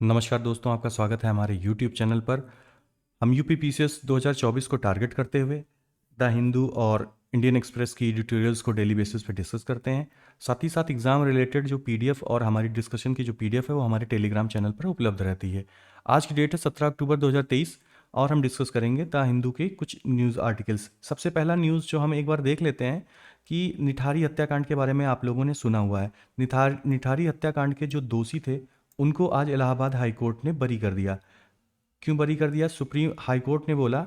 नमस्कार दोस्तों, आपका स्वागत है हमारे YouTube चैनल पर। हम यूपी पीसीएस 2024 को टारगेट करते हुए द हिंदू और इंडियन एक्सप्रेस की एडिटोरियल्स को डेली बेसिस पे डिस्कस करते हैं। साथ ही साथ एग्ज़ाम रिलेटेड जो पीडीएफ और हमारी डिस्कशन की जो पीडीएफ है वो हमारे टेलीग्राम चैनल पर उपलब्ध रहती है। आज की डेट है 17 अक्टूबर 2023 और हम डिस्कस करेंगे द हिंदू के कुछ न्यूज़ आर्टिकल्स। सबसे पहला न्यूज़ जो हम एक बार देख लेते हैं कि निठारी हत्याकांड के बारे में आप लोगों ने सुना हुआ है। निठारी हत्याकांड के जो दोषी थे उनको आज इलाहाबाद हाई कोर्ट ने बरी कर दिया। क्यों बरी कर दिया? सुप्रीम हाई कोर्ट ने बोला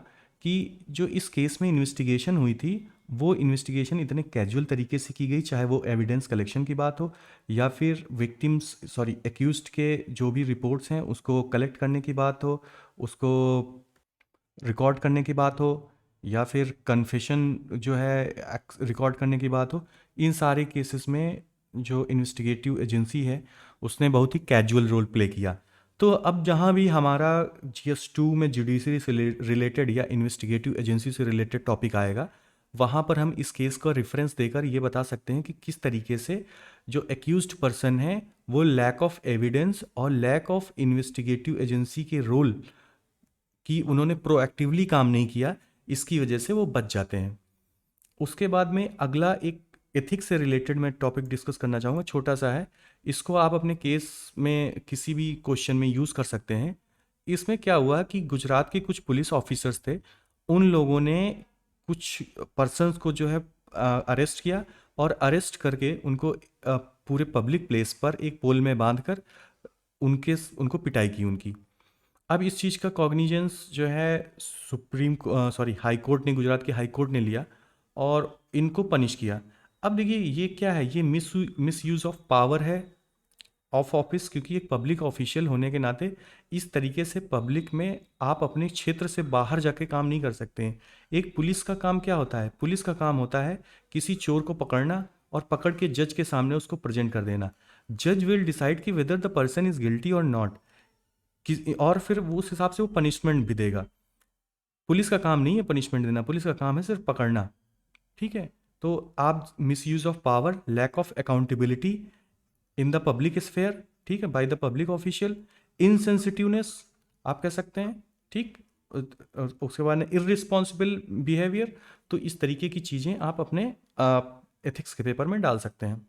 कि जो इस केस में इन्वेस्टिगेशन हुई थी वो इन्वेस्टिगेशन इतने कैजुअल तरीके से की गई, चाहे वो एविडेंस कलेक्शन की बात हो या फिर एक्यूज्ड के जो भी रिपोर्ट्स हैं उसको कलेक्ट करने की बात हो, उसको रिकॉर्ड करने की बात हो, या फिर कन्फेशन जो है रिकॉर्ड करने की बात हो। इन सारे केसेस में जो इन्वेस्टिगेटिव एजेंसी है उसने बहुत ही कैजुअल रोल प्ले किया। तो अब जहाँ भी हमारा GS2 में जुडिशरी से रिलेटेड या इन्वेस्टिगेटिव एजेंसी से रिलेटेड टॉपिक आएगा, वहाँ पर हम इस केस का रेफरेंस देकर ये बता सकते हैं कि किस तरीके से जो एक्यूज्ड पर्सन है वो लैक ऑफ एविडेंस और लैक ऑफ इन्वेस्टिगेटिव एजेंसी के रोल कि उन्होंने प्रोएक्टिवली काम नहीं किया, इसकी वजह से वो बच जाते हैं। उसके बाद में अगला एक एथिक्स से रिलेटेड मैं टॉपिक डिस्कस करना चाहूँगा, छोटा सा है। इसको आप अपने केस में किसी भी क्वेश्चन में यूज़ कर सकते हैं। इसमें क्या हुआ कि गुजरात के कुछ पुलिस ऑफिसर्स थे, उन लोगों ने कुछ पर्सन्स को जो है अरेस्ट किया और अरेस्ट करके उनको पूरे पब्लिक प्लेस पर एक पोल में बांधकर उनको पिटाई की उनकी। अब इस चीज़ का कॉग्निजेंस जो है हाई कोर्ट ने, गुजरात की हाई कोर्ट ने लिया और इनको पनिश किया। अब देखिए ये क्या है, ये मिस यूज़ ऑफ पावर है, ऑफ ऑफिस, क्योंकि एक पब्लिक ऑफिशियल होने के नाते इस तरीके से पब्लिक में आप अपने क्षेत्र से बाहर जाके काम नहीं कर सकते हैं। एक पुलिस का काम क्या होता है? पुलिस का काम होता है किसी चोर को पकड़ना और पकड़ के जज के सामने उसको प्रेजेंट कर देना। जज विल डिसाइड कि whether the person is guilty और नॉट, और फिर वो उस हिसाब से वो पनिशमेंट भी देगा। पुलिस का काम नहीं है पनिशमेंट देना, पुलिस का काम है सिर्फ पकड़ना। ठीक है? तो आप misuse of power, lack of accountability in the public sphere, ठीक है, by the public official, insensitiveness आप कह सकते हैं, ठीक। उसके बाद इररिस्पॉन्सिबल बिहेवियर। तो इस तरीके की चीज़ें आप अपने एथिक्स के पेपर में डाल सकते हैं।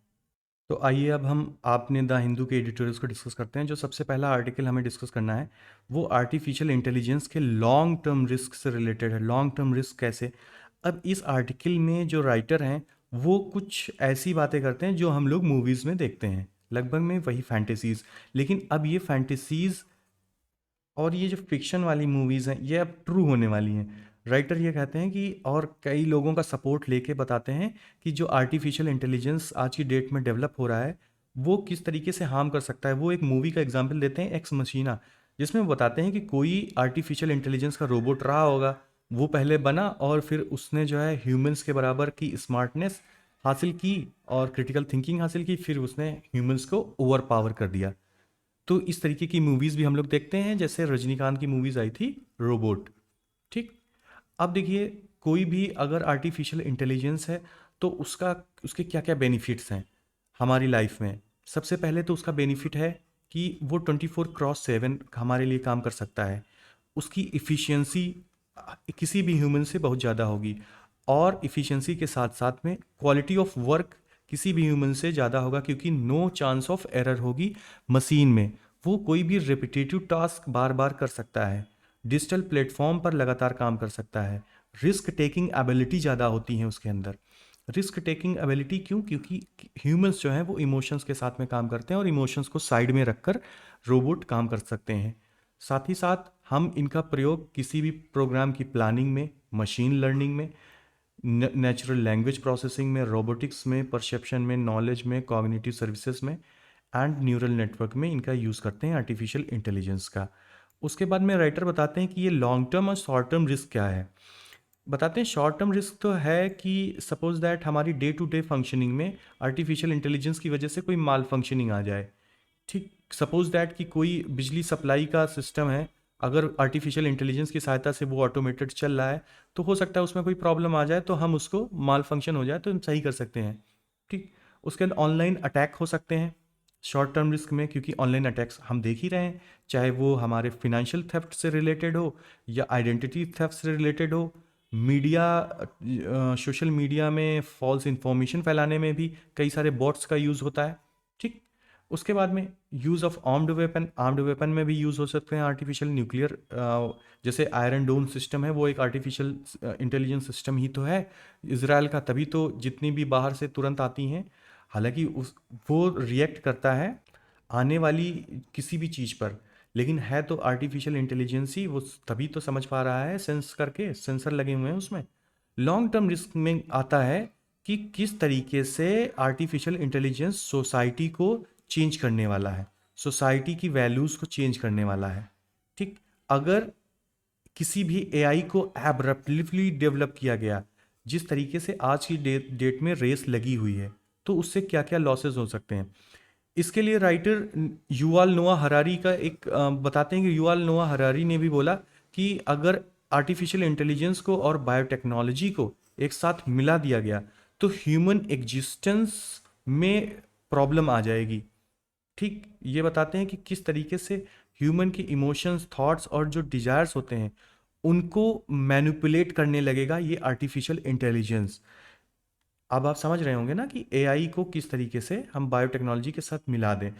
तो आइए अब हम आपने द हिंदू के एडिटोरियल्स को डिस्कस करते हैं। जो सबसे पहला आर्टिकल हमें डिस्कस करना है वो आर्टिफिशियल इंटेलिजेंस के लॉन्ग टर्म रिस्क से रिलेटेड है। लॉन्ग टर्म रिस्क कैसे? अब इस आर्टिकल में जो राइटर हैं वो कुछ ऐसी बातें करते हैं जो हम लोग मूवीज़ में देखते हैं, लगभग में वही फैंटेसीज़। लेकिन अब ये फैंटेसीज़ और ये जो फिक्शन वाली मूवीज़ हैं ये अब ट्रू होने वाली हैं। राइटर ये कहते हैं कि, और कई लोगों का सपोर्ट लेके बताते हैं कि जो आर्टिफिशियल इंटेलिजेंस आज की डेट में डेवलप हो रहा है वो किस तरीके से हार्म कर सकता है। वो एक मूवी का एग्जांपल देते हैं, एक्स मशीना, जिसमें वो बताते हैं कि कोई आर्टिफिशियल इंटेलिजेंस का रोबोट रहा होगा, वो पहले बना और फिर उसने जो है ह्यूमंस के बराबर की स्मार्टनेस हासिल की और क्रिटिकल थिंकिंग हासिल की, फिर उसने ह्यूमंस को ओवर पावर कर दिया। तो इस तरीके की मूवीज़ भी हम लोग देखते हैं, जैसे रजनीकांत की मूवीज़ आई थी रोबोट, ठीक। अब देखिए कोई भी अगर आर्टिफिशियल इंटेलिजेंस है तो उसके क्या क्या बेनिफिट्स हैं हमारी लाइफ में। सबसे पहले तो उसका बेनिफिट है कि वो 24/7 हमारे लिए काम कर सकता है। उसकी इफ़िशियंसी किसी भी ह्यूमन से बहुत ज़्यादा होगी, और इफ़िशियंसी के साथ साथ में क्वालिटी ऑफ वर्क किसी भी ह्यूमन से ज़्यादा होगा, क्योंकि नो चांस ऑफ एरर होगी मशीन में। वो कोई भी रिपीटेटिव टास्क बार बार कर सकता है, डिजिटल प्लेटफॉर्म पर लगातार काम कर सकता है। रिस्क टेकिंग एबिलिटी ज़्यादा होती है उसके अंदर। रिस्क टेकिंग एबिलिटी क्यों? क्योंकि ह्यूमंस जो हैं वो इमोशंस के साथ में काम करते हैं और इमोशंस को साइड में रखकर रोबोट काम कर सकते हैं। साथ ही साथ हम इनका प्रयोग किसी भी प्रोग्राम की प्लानिंग में, मशीन लर्निंग में, नेचुरल लैंग्वेज प्रोसेसिंग में, रोबोटिक्स में, परसेप्शन में, नॉलेज में, कॉग्निटिव सर्विसेज में एंड न्यूरल नेटवर्क में इनका यूज़ करते हैं आर्टिफिशियल इंटेलिजेंस का। उसके बाद में राइटर बताते हैं कि ये लॉन्ग टर्म और शॉर्ट टर्म रिस्क क्या है। बताते हैं शॉर्ट टर्म रिस्क तो है कि सपोज दैट हमारी डे टू डे फंक्शनिंग में आर्टिफिशियल इंटेलिजेंस की वजह से कोई माल फंक्शनिंग आ जाए, ठीक। सपोज दैट कि कोई बिजली सप्लाई का सिस्टम है, अगर आर्टिफिशियल इंटेलिजेंस की सहायता से वो ऑटोमेटेड चल रहा है तो हो सकता है उसमें कोई प्रॉब्लम आ जाए तो हम उसको माल फंक्शन हो जाए तो हम सही कर सकते हैं, ठीक। उसके अंदर ऑनलाइन अटैक हो सकते हैं, शॉर्ट टर्म रिस्क में, क्योंकि ऑनलाइन अटैक्स हम देख ही रहे हैं, चाहे वो हमारे फिनेंशियल थेफ्ट से रिलेटेड हो या आइडेंटिटी थेफ्ट से रिलेटेड हो, मीडिया, सोशल मीडिया में फॉल्स इंफॉर्मेशन फैलाने में भी कई सारे बॉट्स का यूज़ होता है। ठीक। उसके बाद में यूज़ ऑफ आर्म्ड वेपन में भी यूज़ हो सकते हैं आर्टिफिशियल न्यूक्लियर, जैसे आयरन डोम सिस्टम है, वो एक आर्टिफिशियल इंटेलिजेंस सिस्टम ही तो है इसराइल का, तभी तो जितनी भी बाहर से तुरंत आती हैं, हालांकि उस वो रिएक्ट करता है आने वाली किसी भी चीज़ पर, लेकिन है तो आर्टिफिशियल इंटेलिजेंस ही, वो तभी तो समझ पा रहा है, सेंस करके सेंसर लगे हुए हैं उसमें। लॉन्ग टर्म रिस्क में आता है कि किस तरीके से आर्टिफिशियल इंटेलिजेंस सोसाइटी को चेंज करने वाला है, सोसाइटी की वैल्यूज़ को चेंज करने वाला है। ठीक। अगर किसी भी एआई को एब्रप्टली डेवलप किया गया, जिस तरीके से आज की डेट में रेस लगी हुई है, तो उससे क्या क्या लॉसेस हो सकते हैं। इसके लिए राइटर युवाल नोआ हरारी का एक बताते हैं कि युवाल नोआ हरारी ने भी बोला कि अगर आर्टिफिशियल इंटेलिजेंस को और बायोटेक्नोलॉजी को एक साथ मिला दिया गया तो ह्यूमन एग्जिस्टेंस में प्रॉब्लम आ जाएगी। ठीक। ये बताते हैं कि किस तरीके से ह्यूमन के इमोशंस, थॉट्स और जो डिजायर्स होते हैं उनको मैनिपुलेट करने लगेगा ये आर्टिफिशियल इंटेलिजेंस। अब आप समझ रहे होंगे ना कि एआई को किस तरीके से हम बायोटेक्नोलॉजी के साथ मिला दें।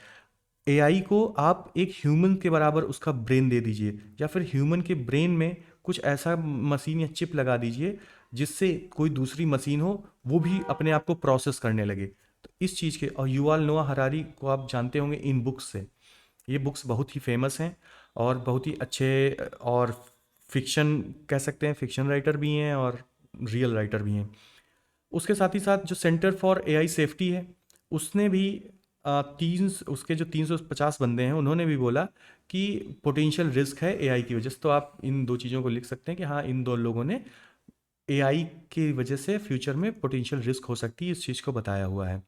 एआई को आप एक ह्यूमन के बराबर उसका ब्रेन दे दीजिए, या फिर ह्यूमन के ब्रेन में कुछ ऐसा मशीन या चिप लगा दीजिए जिससे कोई दूसरी मशीन हो वो भी अपने आप को प्रोसेस करने लगे। तो इस चीज़ के, और युवाल नोआ हरारी को आप जानते होंगे इन बुक्स से, ये बुक्स बहुत ही फेमस हैं और बहुत ही अच्छे, और फिक्शन कह सकते हैं, फिक्शन राइटर भी हैं और रियल राइटर भी हैं। उसके साथ ही साथ जो सेंटर फॉर एआई सेफ्टी है, उसने भी तीन उसके जो 350 बंदे हैं उन्होंने भी बोला कि पोटेंशियल रिस्क है एआई की वजह से। तो आप इन दो चीज़ों को लिख सकते हैं कि हाँ, इन दो लोगों ने एआई की वजह से फ्यूचर में पोटेंशियल रिस्क हो सकती है, इस चीज़ को बताया हुआ है।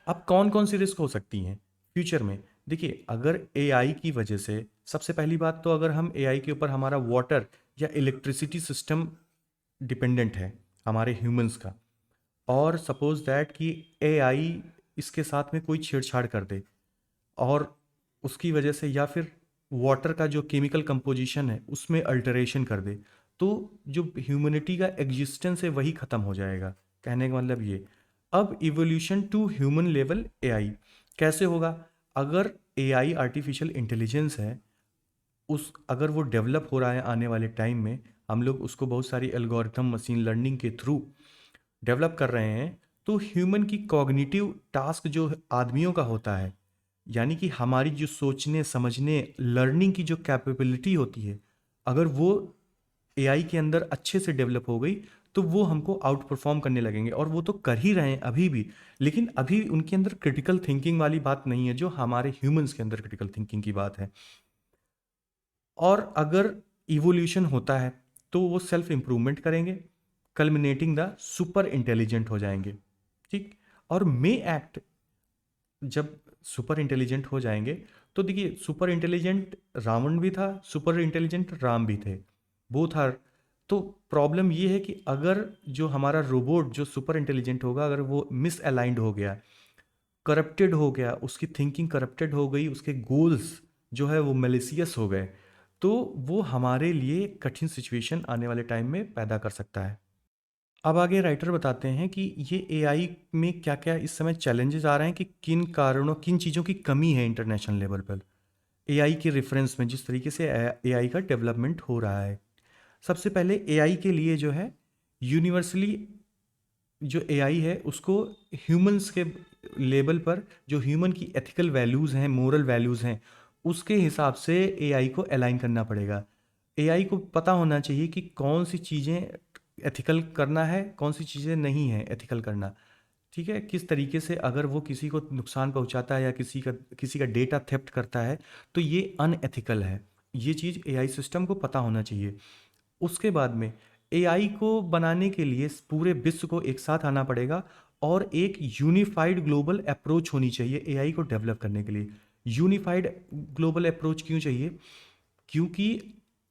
अब कौन कौन सी रिस्क हो सकती हैं फ्यूचर में? देखिए, अगर एआई की वजह से, सबसे पहली बात तो अगर हम एआई के ऊपर, हमारा वाटर या इलेक्ट्रिसिटी सिस्टम डिपेंडेंट है हमारे ह्यूमंस का, और सपोज दैट कि एआई इसके साथ में कोई छेड़छाड़ कर दे और उसकी वजह से, या फिर वाटर का जो केमिकल कंपोजिशन है उसमें अल्टरेशन कर दे, तो जो ह्यूमनिटी का एग्जिस्टेंस है वही ख़त्म हो जाएगा। कहने का मतलब ये। अब evolution to human level AI कैसे होगा? अगर एआई आर्टिफिशियल इंटेलिजेंस है, उस अगर वो डेवलप हो रहा है आने वाले टाइम में, हम लोग उसको बहुत सारी एल्गोरिथम मशीन लर्निंग के थ्रू डेवलप कर रहे हैं, तो ह्यूमन की कॉग्निटिव टास्क जो आदमियों का होता है, यानी कि हमारी जो सोचने समझने लर्निंग की जो कैपेबिलिटी होती है, अगर वो एआई के अंदर अच्छे से डेवलप हो गई तो वो हमको आउट परफॉर्म करने लगेंगे, और वो तो कर ही रहे हैं अभी भी। लेकिन अभी उनके अंदर क्रिटिकल थिंकिंग वाली बात नहीं है जो हमारे ह्यूमंस के अंदर क्रिटिकल थिंकिंग की बात है। और अगर इवोल्यूशन होता है तो वो सेल्फ इम्प्रूवमेंट करेंगे, कल्मिनेटिंग द सुपर इंटेलिजेंट हो जाएंगे। ठीक। और मे एक्ट, जब सुपर इंटेलिजेंट हो जाएंगे, तो देखिए, सुपर इंटेलिजेंट रावण भी था, सुपर इंटेलिजेंट राम भी थे, बोथ आर। तो प्रॉब्लम ये है कि अगर जो हमारा रोबोट जो सुपर इंटेलिजेंट होगा, अगर वो मिस अलाइंड हो गया, करप्टेड हो गया, उसकी थिंकिंग करप्टेड हो गई, उसके गोल्स जो है वो मेलिसियस हो गए, तो वो हमारे लिए कठिन सिचुएशन आने वाले टाइम में पैदा कर सकता है। अब आगे राइटर बताते हैं कि ये एआई में क्या क्या इस समय चैलेंजेस आ रहे हैं, कि किन कारणों, किन चीज़ों की कमी है इंटरनेशनल लेवल पर एआई के रेफरेंस में, जिस तरीके से एआई का डेवलपमेंट हो रहा है। सबसे पहले एआई के लिए जो है, यूनिवर्सली जो एआई है उसको ह्यूमंस के लेवल पर, जो ह्यूमन की एथिकल वैल्यूज़ हैं, मोरल वैल्यूज़ हैं, उसके हिसाब से एआई को अलाइन करना पड़ेगा। एआई को पता होना चाहिए कि कौन सी चीज़ें एथिकल करना है, कौन सी चीज़ें नहीं है एथिकल करना। ठीक है, किस तरीके से अगर वो किसी को नुकसान पहुंचाता है या किसी का डेटा थेफ्ट करता है तो ये अनएथिकल है। ये चीज़ एआई सिस्टम को पता होना चाहिए। उसके बाद में एआई को बनाने के लिए पूरे विश्व को एक साथ आना पड़ेगा, और एक यूनिफाइड ग्लोबल अप्रोच होनी चाहिए एआई को डेवलप करने के लिए। यूनिफाइड ग्लोबल अप्रोच क्यों चाहिए? क्योंकि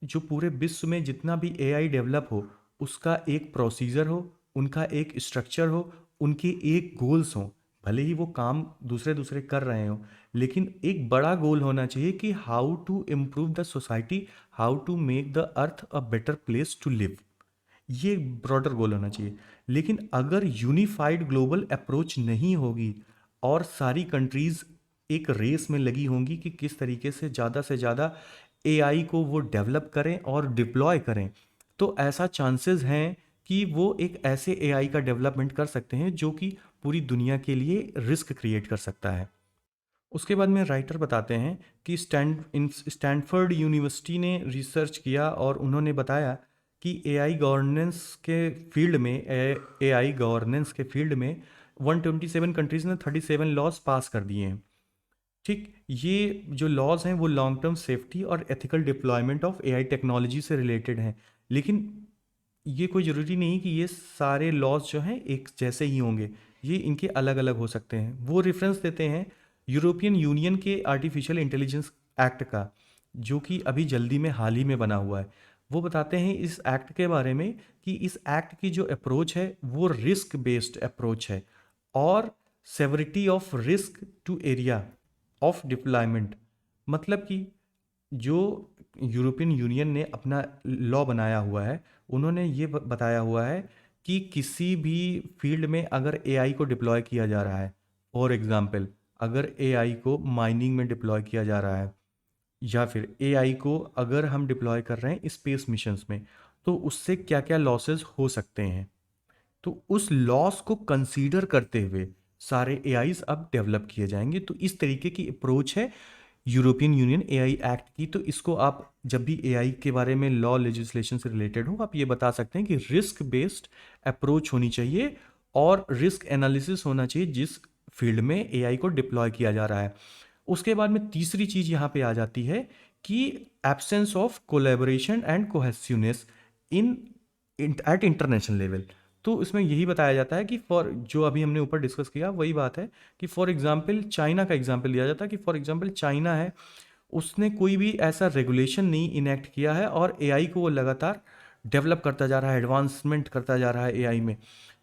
जो पूरे विश्व में जितना भी एआई डेवलप हो, उसका एक प्रोसीजर हो, उनका एक स्ट्रक्चर हो, उनके एक गोल्स हों। भले ही वो काम दूसरे दूसरे कर रहे हो, लेकिन एक बड़ा गोल होना चाहिए कि how to improve the society, how to make the earth a better place to live. ये ब्रॉडर गोल होना चाहिए। लेकिन अगर यूनिफाइड ग्लोबल अप्रोच नहीं होगी और सारी कंट्रीज़ एक रेस में लगी होंगी कि किस तरीके से ज़्यादा एआई को वो डेवलप करें और डिप्लॉय करें, तो ऐसा चांसेस हैं कि वो एक ऐसे एआई का डेवलपमेंट कर सकते हैं जो कि पूरी दुनिया के लिए रिस्क क्रिएट कर सकता है। उसके बाद में राइटर बताते हैं कि स्टैनफोर्ड यूनिवर्सिटी ने रिसर्च किया और उन्होंने बताया कि एआई गवर्नेंस के फील्ड में 127 कंट्रीज़ ने 37 लॉज पास कर दिए हैं। ठीक, ये जो लॉज हैं वो लॉन्ग टर्म सेफ्टी और ethical deployment of AI technology से रिलेटेड हैं। लेकिन ये कोई ज़रूरी नहीं कि ये सारे लॉज जो हैं एक जैसे ही होंगे, ये इनके अलग अलग हो सकते हैं। वो रेफरेंस देते हैं यूरोपियन यूनियन के आर्टिफिशियल इंटेलिजेंस एक्ट का, जो कि अभी जल्दी में हाल ही में बना हुआ है। वो बताते हैं इस एक्ट के बारे में कि इस एक्ट की जो अप्रोच है वो रिस्क बेस्ड अप्रोच है और severity of risk to area of deployment. मतलब कि जो यूरोपियन यूनियन ने अपना लॉ बनाया हुआ है, उन्होंने ये बताया हुआ है कि किसी भी फील्ड में अगर एआई को डिप्लॉय किया जा रहा है, फॉर एग्जांपल अगर एआई को माइनिंग में डिप्लॉय किया जा रहा है, या फिर एआई को अगर हम डिप्लॉय कर रहे हैं स्पेस मिशंस में, तो उससे क्या क्या लॉसेस हो सकते हैं। तो उस लॉस को कंसीडर करते हुए सारे एआईज अब डेवलप किए जाएंगे। तो इस तरीके की अप्रोच है यूरोपियन यूनियन एआई एक्ट की। तो इसको आप जब भी एआई के बारे में लॉ लेजिस्लेशन से रिलेटेड हो, आप ये बता सकते हैं कि रिस्क बेस्ड अप्रोच होनी चाहिए और रिस्क एनालिसिस होना चाहिए जिस फील्ड में एआई को डिप्लॉय किया जा रहा है। उसके बाद में तीसरी चीज़ यहाँ पे आ जाती है कि absence of collaboration and cohesiveness in at international level. तो इसमें यही बताया जाता है कि फॉर जो अभी हमने ऊपर डिस्कस किया वही बात है कि फॉर एग्जांपल चाइना का एग्जांपल लिया जाता है कि फॉर एग्जांपल चाइना है, उसने कोई भी ऐसा रेगुलेशन नहीं इनेक्ट किया है और एआई को वो लगातार डेवलप करता जा रहा है, एडवांसमेंट करता जा रहा है एआई में।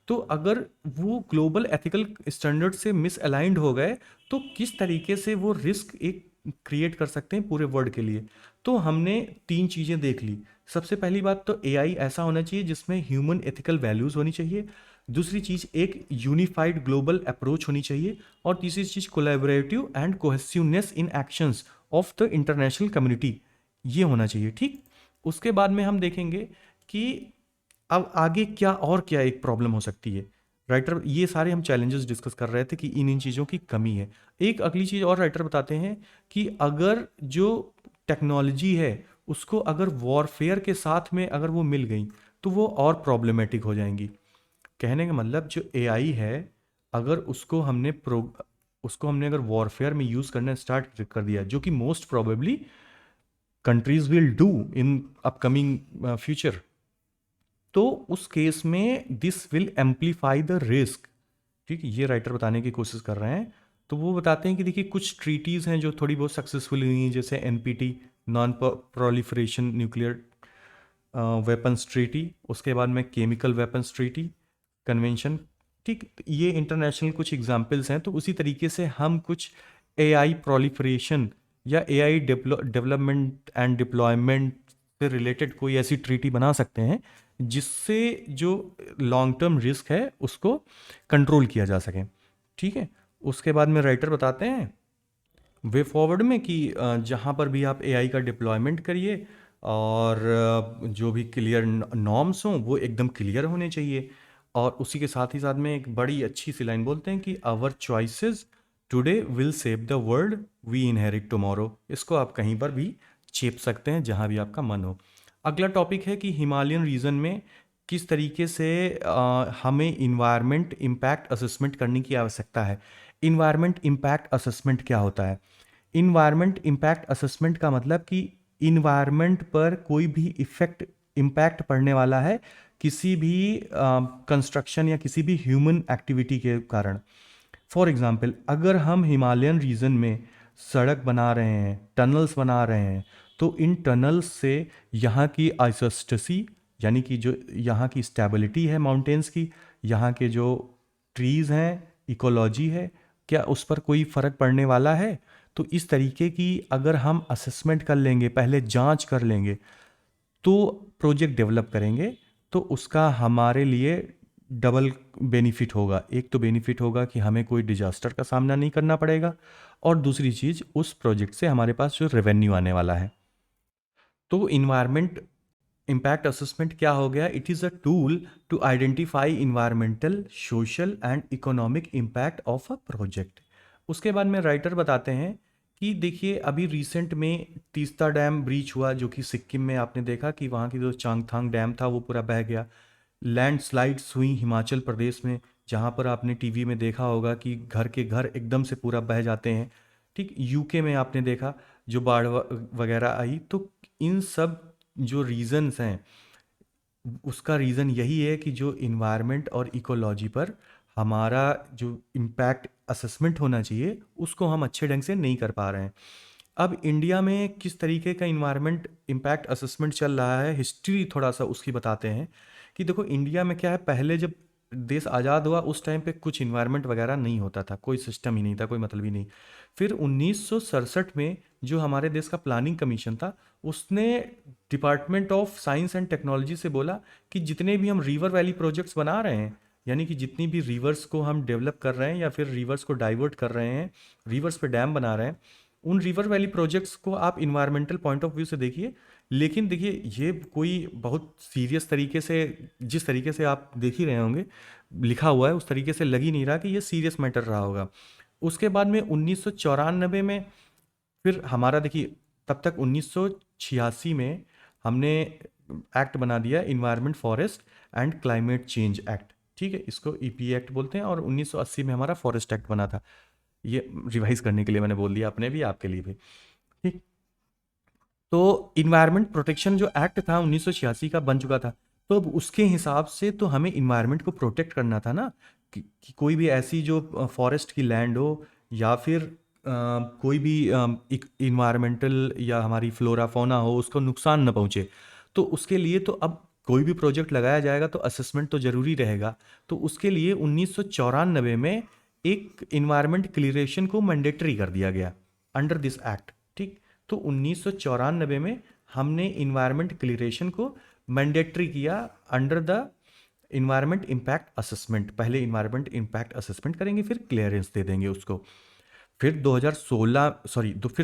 तो अगर वो ग्लोबल एथिकल स्टैंडर्ड से मिसअलाइंड हो गए तो किस तरीके से वो रिस्क एक क्रिएट कर सकते हैं पूरे वर्ल्ड के लिए। तो हमने तीन चीज़ें देख ली। सबसे पहली बात तो एआई ऐसा होना चाहिए जिसमें ह्यूमन एथिकल वैल्यूज़ होनी चाहिए। दूसरी चीज़ एक यूनिफाइड ग्लोबल अप्रोच होनी चाहिए। और तीसरी चीज़ collaborative and cohesiveness in actions of the international community, ये होना चाहिए। ठीक, उसके बाद में हम देखेंगे कि अब आगे क्या एक प्रॉब्लम हो सकती है। राइटर ये सारे हम चैलेंजेस डिस्कस कर रहे थे कि इन इन चीज़ों की कमी है। एक अगली चीज़ और राइटर बताते हैं कि अगर जो टेक्नोलॉजी है उसको अगर वॉरफेयर के साथ में अगर वो मिल गई तो वो और प्रॉब्लमेटिक हो जाएंगी। कहने का मतलब जो एआई है, अगर उसको हमने अगर वॉरफेयर में यूज़ करना स्टार्ट कर दिया, जो कि most probably countries will do in upcoming future, तो उस केस में this will amplify the risk. ठीक है, ये राइटर बताने की कोशिश कर रहे हैं। तो वो बताते हैं कि देखिए कुछ ट्रीटीज़ हैं जो थोड़ी बहुत सक्सेसफुल हुई हैं, जैसे NPT, non proliferation nuclear weapons treaty, उसके बाद में केमिकल वेपन्स ट्रीटी कन्वेंशन। ठीक, ये इंटरनेशनल कुछ एग्जांपल्स हैं। तो उसी तरीके से हम कुछ एआई प्रोलिफरेशन या एआई डेवलपमेंट एंड डिप्लॉयमेंट से रिलेटेड कोई ऐसी ट्रीटी बना सकते हैं जिससे जो लॉन्ग टर्म रिस्क है उसको कंट्रोल किया जा सके। ठीक है, उसके बाद में राइटर बताते हैं वे फॉरवर्ड में कि जहाँ पर भी आप एआई का डिप्लॉयमेंट करिए और जो भी क्लियर नॉर्म्स हों वो एकदम क्लियर होने चाहिए। और उसी के साथ ही साथ में एक बड़ी अच्छी सी लाइन बोलते हैं कि our choices today will save the world we inherit tomorrow. इसको आप कहीं पर भी छेप सकते हैं जहाँ भी आपका मन हो। अगला टॉपिक है कि हिमालयन रीजन में किस तरीके से हमें इन्वायरमेंट इम्पैक्ट असेसमेंट करने की आवश्यकता है। इन्वायरमेंट इम्पैक्ट असेसमेंट क्या होता है? इन्वायरमेंट इम्पैक्ट असेसमेंट का मतलब कि इन्वायरमेंट पर कोई भी इम्पैक्ट पड़ने वाला है किसी भी कंस्ट्रक्शन या किसी भी ह्यूमन एक्टिविटी के कारण। फॉर एग्जांपल अगर हम हिमालयन रीजन में सड़क बना रहे हैं, टनल्स बना रहे हैं, तो इन टनल्स से यहाँ की आइसोस्टेसी यानी कि जो यहाँ की स्टेबिलिटी है माउंटेन्स की, यहाँ के जो ट्रीज़ हैं इकोलॉजी है, क्या उस पर कोई फ़र्क पड़ने वाला है? तो इस तरीके की अगर हम असेसमेंट कर लेंगे, पहले जांच कर लेंगे, तो प्रोजेक्ट डेवलप करेंगे, तो उसका हमारे लिए डबल बेनिफिट होगा। एक तो बेनिफिट होगा कि हमें कोई डिजास्टर का सामना नहीं करना पड़ेगा, और दूसरी चीज़, उस प्रोजेक्ट से हमारे पास जो रेवेन्यू आने वाला है। तो इन्वायरमेंट इम्पैक्ट असेसमेंट क्या हो गया? It is a tool to identify environmental, social and economic impact of a project. उसके बाद में राइटर बताते हैं कि देखिए, अभी रिसेंट में तीस्ता डैम ब्रीच हुआ, जो कि सिक्किम में आपने देखा कि वहाँ की जो चांगथांग डैम था वो पूरा बह गया। लैंडस्लाइड्स हुई हिमाचल प्रदेश में, जहाँ पर आपने टीवी में देखा होगा कि घर के घर एकदम से पूरा बह जाते हैं। ठीक, यूके में आपने देखा जो बाढ़ वगैरह आई। तो इन सब जो रीजंस हैं, उसका रीज़न यही है कि जो इन्वायरमेंट और इकोलॉजी पर हमारा जो इम्पैक्ट असेसमेंट होना चाहिए, उसको हम अच्छे ढंग से नहीं कर पा रहे हैं। अब इंडिया में किस तरीके का इन्वायरमेंट इम्पैक्ट असेसमेंट चल रहा है, हिस्ट्री थोड़ा सा उसकी बताते हैं कि देखो इंडिया में क्या है। पहले जब देश आज़ाद हुआ उस टाइम पे कुछ इन्वायरमेंट वगैरह नहीं होता था, कोई सिस्टम ही नहीं था, कोई मतलब ही नहीं। फिर 1967 में जो हमारे देश का प्लानिंग कमीशन था, उसने department of science and technology से बोला कि जितने भी हम रिवर वैली प्रोजेक्ट्स बना रहे हैं, यानी कि जितनी भी रिवर्स को हम डेवलप कर रहे हैं या फिर रिवर्स को डाइवर्ट कर रहे हैं, रिवर्स पे डैम बना रहे हैं, उन रिवर वैली प्रोजेक्ट्स को आप इन्वायरमेंटल पॉइंट ऑफ व्यू से देखिए। लेकिन देखिए, ये कोई बहुत सीरियस तरीके से, जिस तरीके से आप देख ही रहे होंगे लिखा हुआ है, उस तरीके से लग ही नहीं रहा कि ये सीरियस मैटर रहा होगा। उसके बाद में 1994 में फिर हमारा देखिए, तब तक 1986 में हमने एक्ट बना दिया, environment forest and climate change act. ठीक है, इसको ईपी एक्ट बोलते हैं। और 1980 में हमारा फॉरेस्ट एक्ट बना था। ये रिवाइज करने के लिए मैंने बोल दिया, अपने भी आपके लिए भी। ठीक, तो इन्वायरमेंट प्रोटेक्शन जो एक्ट था 1986 का बन चुका था, तो अब उसके हिसाब से तो हमें इन्वायरमेंट को प्रोटेक्ट करना था ना, कि कोई भी ऐसी जो फॉरेस्ट की लैंड हो, या फिर कोई भी इन्वायरमेंटल या हमारी फ्लोरा फौना हो, उसको नुकसान न पहुंचे। तो उसके लिए तो अब कोई भी प्रोजेक्ट लगाया जाएगा तो असेसमेंट तो ज़रूरी रहेगा। तो उसके लिए 1994 में एक इन्वायरमेंट क्लियरेशन को मैंडेटरी कर दिया गया अंडर दिस एक्ट। ठीक, तो 1994 में हमने इन्वायरमेंट क्लियरेशन को मैंडेटरी किया under the environment impact assessment. पहले इन्वायरमेंट इम्पैक्ट असेसमेंट करेंगे, फिर क्लियरेंस दे देंगे उसको। फिर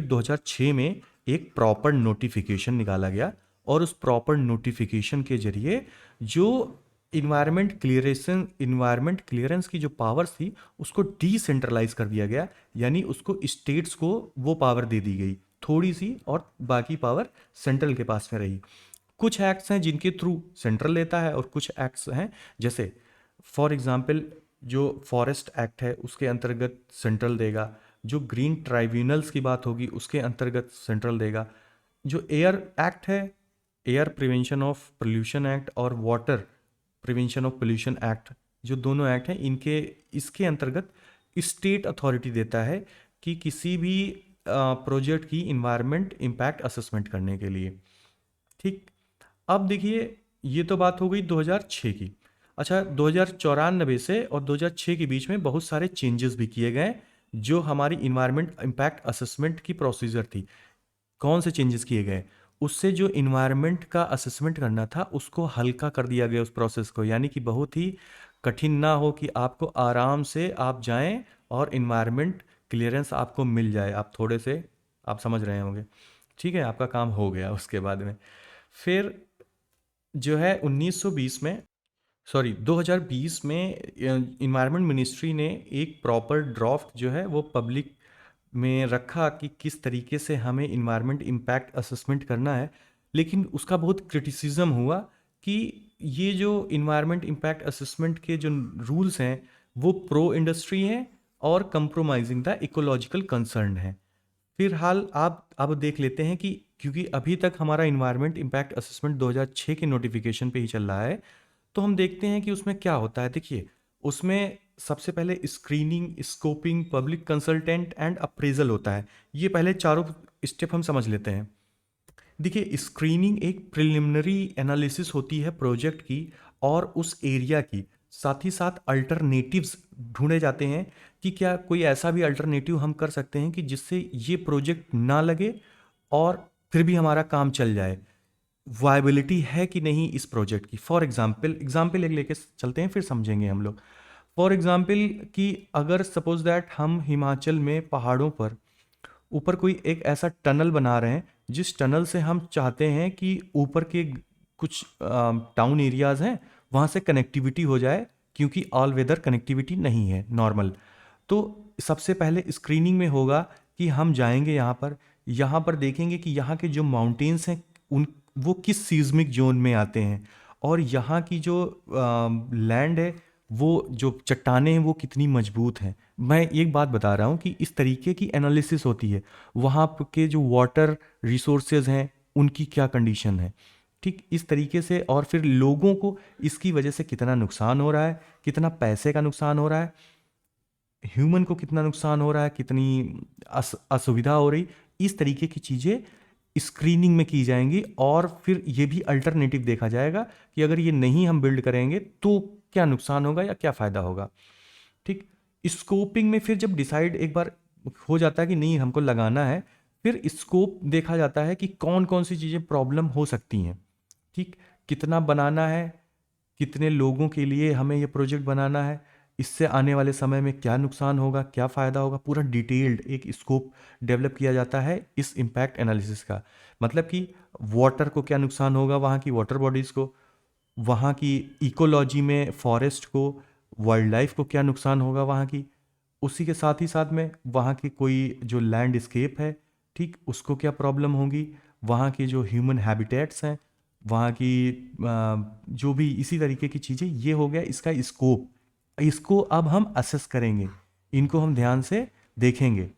2006 में एक प्रॉपर नोटिफिकेशन निकाला गया, और उस प्रॉपर नोटिफिकेशन के जरिए जो इन्वायरमेंट क्लियरेंस की जो पावर्स थी, उसको डिसेंट्रलाइज कर दिया गया। यानी उसको स्टेट्स को वो पावर दे दी गई थोड़ी सी, और बाकी पावर सेंट्रल के पास में रही। कुछ एक्ट्स हैं जिनके थ्रू सेंट्रल लेता है, और कुछ एक्ट्स हैं, जैसे फॉर एग्जांपल जो फॉरेस्ट एक्ट है उसके अंतर्गत सेंट्रल देगा। जो ग्रीन ट्राइब्यूनल्स की बात होगी उसके अंतर्गत सेंट्रल देगा। जो एयर एक्ट है, air prevention of pollution act और water prevention of pollution act, जो दोनों एक्ट हैं, इसके अंतर्गत स्टेट अथॉरिटी देता है कि किसी भी प्रोजेक्ट की इन्वायरमेंट इम्पैक्ट असेसमेंट करने के लिए। ठीक, अब देखिए, ये तो बात हो गई 2006 की। अच्छा, 2094 से और 2006 के बीच में बहुत सारे चेंजेस भी किए गए, जो हमारी इन्वायरमेंट इम्पैक्ट असेसमेंट की प्रोसीजर थी। कौन से चेंजेस किए गए? उससे जो इन्वायरमेंट का असेसमेंट करना था उसको हल्का कर दिया गया, उस प्रोसेस को। यानी कि बहुत ही कठिन ना हो, कि आपको आराम से आप जाएं और इन्वायरमेंट क्लियरेंस आपको मिल जाए। आप थोड़े से, आप समझ रहे होंगे। ठीक है, आपका काम हो गया उसके बाद में। फिर जो है 1920 में, सॉरी 2020 में इन्वायरमेंट मिनिस्ट्री ने एक प्रॉपर ड्राफ्ट जो है वो पब्लिक में रखा कि किस तरीके से हमें इन्वायरमेंट इम्पैक्ट असेसमेंट करना है। लेकिन उसका बहुत क्रिटिसिज्म हुआ कि ये जो इन्वायरमेंट इम्पैक्ट असेसमेंट के जो रूल्स हैं वो प्रो इंडस्ट्री हैं और कंप्रोमाइजिंग द इकोलॉजिकल कंसर्न है। फिलहाल आप अब देख लेते हैं कि क्योंकि अभी तक हमारा इन्वायरमेंट इम्पैक्ट असेसमेंट 2006 के नोटिफिकेशन पे ही चल रहा है, तो हम देखते हैं कि उसमें क्या होता है। देखिए, उसमें सबसे पहले screening, scoping, public consultant and appraisal होता है। ये पहले चारों स्टेप हम समझ लेते हैं। देखिए, स्क्रीनिंग एक प्रिलिमिनरी एनालिसिस होती है प्रोजेक्ट की और उस एरिया की, साथ ही साथ अल्टरनेटिव्स ढूंढे जाते हैं कि क्या कोई ऐसा भी अल्टरनेटिव हम कर सकते हैं कि जिससे ये प्रोजेक्ट ना लगे और फिर भी हमारा काम चल जाए। वायबिलिटी है कि नहीं इस प्रोजेक्ट की। फॉर एग्जाम्पल एक लेके चलते हैं, फिर समझेंगे हम लोग। फॉर एग्जाम्पल कि अगर सपोज दैट हम हिमाचल में पहाड़ों पर ऊपर कोई एक ऐसा टनल बना रहे हैं जिस टनल से हम चाहते हैं कि ऊपर के कुछ टाउन एरियाज हैं वहाँ से कनेक्टिविटी हो जाए, क्योंकि ऑल वेदर कनेक्टिविटी नहीं है नॉर्मल। तो सबसे पहले स्क्रीनिंग में होगा कि हम जाएंगे यहाँ पर देखेंगे कि यहाँ के जो माउंटेन्स हैं उन वो किस सीज़मिक जोन में आते हैं, और यहाँ की जो लैंड है, वो जो चट्टानें हैं वो कितनी मजबूत हैं। मैं एक बात बता रहा हूँ कि इस तरीके की एनालिसिस होती है। वहाँ के जो वाटर रिसोर्सेज हैं उनकी क्या कंडीशन है, ठीक इस तरीके से। और फिर लोगों को इसकी वजह से कितना नुकसान हो रहा है, कितना पैसे का नुकसान हो रहा है, ह्यूमन को कितना नुकसान हो रहा है, कितनी असुविधा हो रही, इस तरीके की चीज़ें स्क्रीनिंग में की जाएंगी। और फिर ये भी अल्टरनेटिव देखा जाएगा कि अगर ये नहीं हम बिल्ड करेंगे तो क्या नुकसान होगा या क्या फ़ायदा होगा, ठीक। स्कोपिंग में फिर जब डिसाइड एक बार हो जाता है कि नहीं हमको लगाना है, फिर स्कोप देखा जाता है कि कौन कौन सी चीज़ें प्रॉब्लम हो सकती हैं, ठीक। कितना बनाना है, कितने लोगों के लिए हमें ये प्रोजेक्ट बनाना है, इससे आने वाले समय में क्या नुकसान होगा, क्या फ़ायदा होगा, पूरा डिटेल्ड एक स्कोप डेवलप किया जाता है इस इम्पैक्ट एनालिसिस का। मतलब कि वाटर को क्या नुकसान होगा, वहाँ की वाटर बॉडीज़ को, वहाँ की इकोलॉजी में फॉरेस्ट को, वाइल्ड लाइफ को क्या नुकसान होगा वहाँ की, उसी के साथ ही साथ में वहाँ की कोई जो लैंडस्केप है, ठीक, उसको क्या प्रॉब्लम होगी, वहाँ के जो ह्यूमन हैबिटेट्स हैं, वहाँ की जो भी इसी तरीके की चीज़ें। ये हो गया इसका स्कोप। इसको अब हम असेस करेंगे, इनको हम ध्यान से देखेंगे।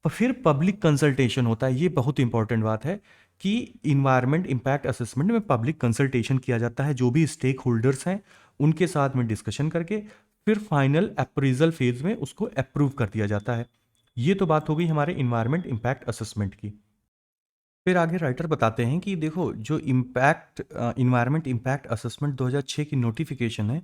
और फिर पब्लिक कंसल्टेशन होता है। ये बहुत इंपॉर्टेंट बात है कि इन्वायरमेंट इम्पैक्ट असेसमेंट में पब्लिक कंसल्टेशन किया जाता है, जो भी स्टेक होल्डर्स हैं उनके साथ में डिस्कशन करके फिर फाइनल अप्रेजल फेज में उसको अप्रूव कर दिया जाता है। ये तो बात हो गई हमारे इन्वायरमेंट इम्पैक्ट असेसमेंट की। फिर आगे राइटर बताते हैं कि देखो, जो इन्वायरमेंट इम्पैक्ट असेसमेंट 2006 की नोटिफिकेशन है,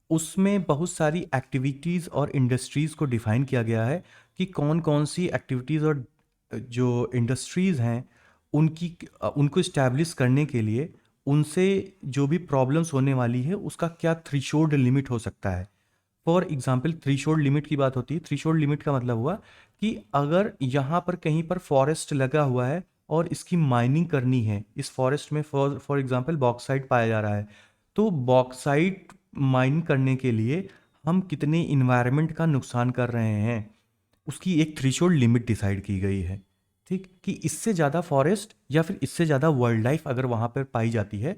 उसमें बहुत सारी एक्टिविटीज़ और इंडस्ट्रीज़ को डिफ़ाइन किया गया है कि कौन कौन सी एक्टिविटीज़ और जो इंडस्ट्रीज़ हैं उनको इस्टेब्लिश करने के लिए उनसे जो भी प्रॉब्लम्स होने वाली है उसका क्या थ्रेशोल्ड लिमिट हो सकता है। फॉर एग्जांपल थ्रेशोल्ड लिमिट की बात होती है। थ्रेशोल्ड लिमिट का मतलब हुआ कि अगर यहाँ पर कहीं पर फॉरेस्ट लगा हुआ है और इसकी माइनिंग करनी है, इस फॉरेस्ट में फॉर एग्जांपल बॉक्साइट पाया जा रहा है, तो बॉक्साइट माइन करने के लिए हम कितने इन्वायरमेंट का नुकसान कर रहे हैं, उसकी एक थ्रेशोल्ड लिमिट डिसाइड की गई है, ठीक। कि इससे ज़्यादा फॉरेस्ट या फिर इससे ज़्यादा वाइल्ड लाइफ अगर वहाँ पर पाई जाती है,